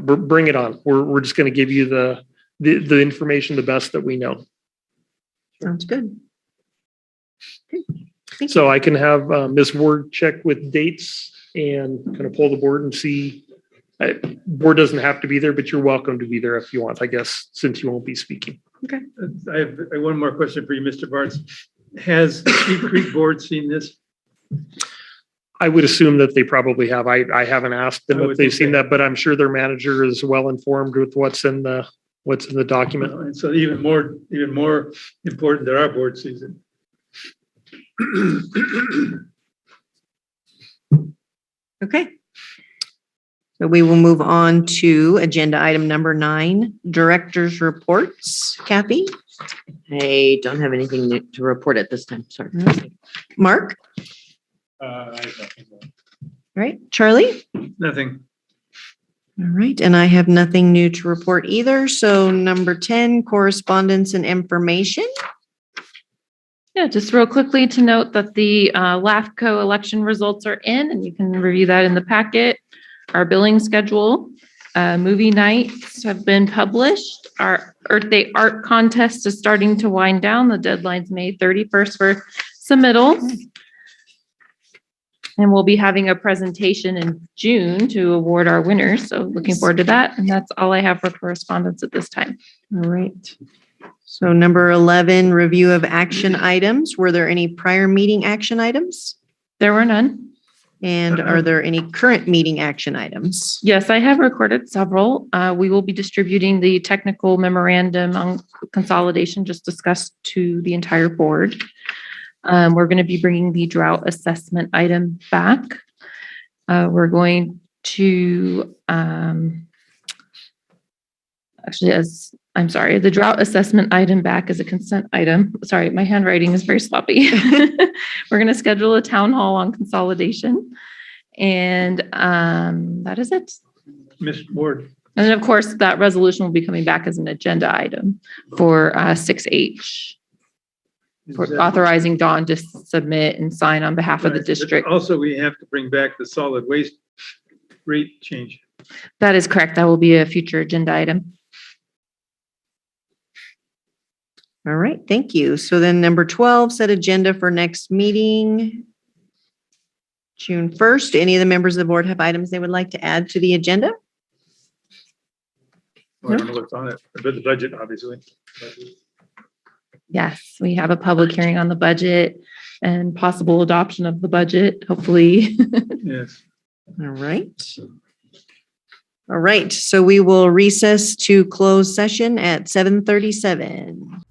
Bring it on. We're just going to give you the information the best that we know. Sounds good. Okay. So I can have Ms. Ward check with dates and kind of pull the board and see. Board doesn't have to be there, but you're welcome to be there if you want, I guess, since you won't be speaking. Okay. I have one more question for you, Mr. Bartz. Has Sheep Creek Board seen this? I would assume that they probably have. I haven't asked them if they've seen that, but I'm sure their manager is well informed with what's in the document. And so even more important that our board sees it. Okay. So we will move on to agenda item number 9, director's reports. Kathy? I don't have anything new to report at this time. Sorry. Mark? I have nothing more. All right. Charlie? Nothing. All right. And I have nothing new to report either. So number 10, correspondence and information. Yeah, just real quickly to note that the LAFCO election results are in, and you can review that in the packet. Our billing schedule, movie nights have been published. Our Earth Day art contest is starting to wind down. The deadline's May 31st for submittals. And we'll be having a presentation in June to award our winners. So looking forward to that. And that's all I have for correspondence at this time. All right. So number 11, review of action items. Were there any prior meeting action items? There were none. And are there any current meeting action items? Yes, I have recorded several. We will be distributing the technical memorandum on consolidation just discussed to the entire board. We're going to be bringing the drought assessment item back. We're going to, the drought assessment item back as a consent item. Sorry, my handwriting is very sloppy. We're going to schedule a town hall on consolidation. And that is it. Mr. Ward. And then, of course, that resolution will be coming back as an agenda item for 6H. For authorizing Dawn to submit and sign on behalf of the district. Also, we have to bring back the solid waste rate change. That is correct. That will be a future agenda item. All right, thank you. So then number 12, set agenda for next meeting, June 1st. Any of the members of the board have items they would like to add to the agenda? I don't know what's on it, but the budget, obviously. Yes, we have a public hearing on the budget and possible adoption of the budget, hopefully. Yes. All right. All right, so we will recess to close session at 7:37.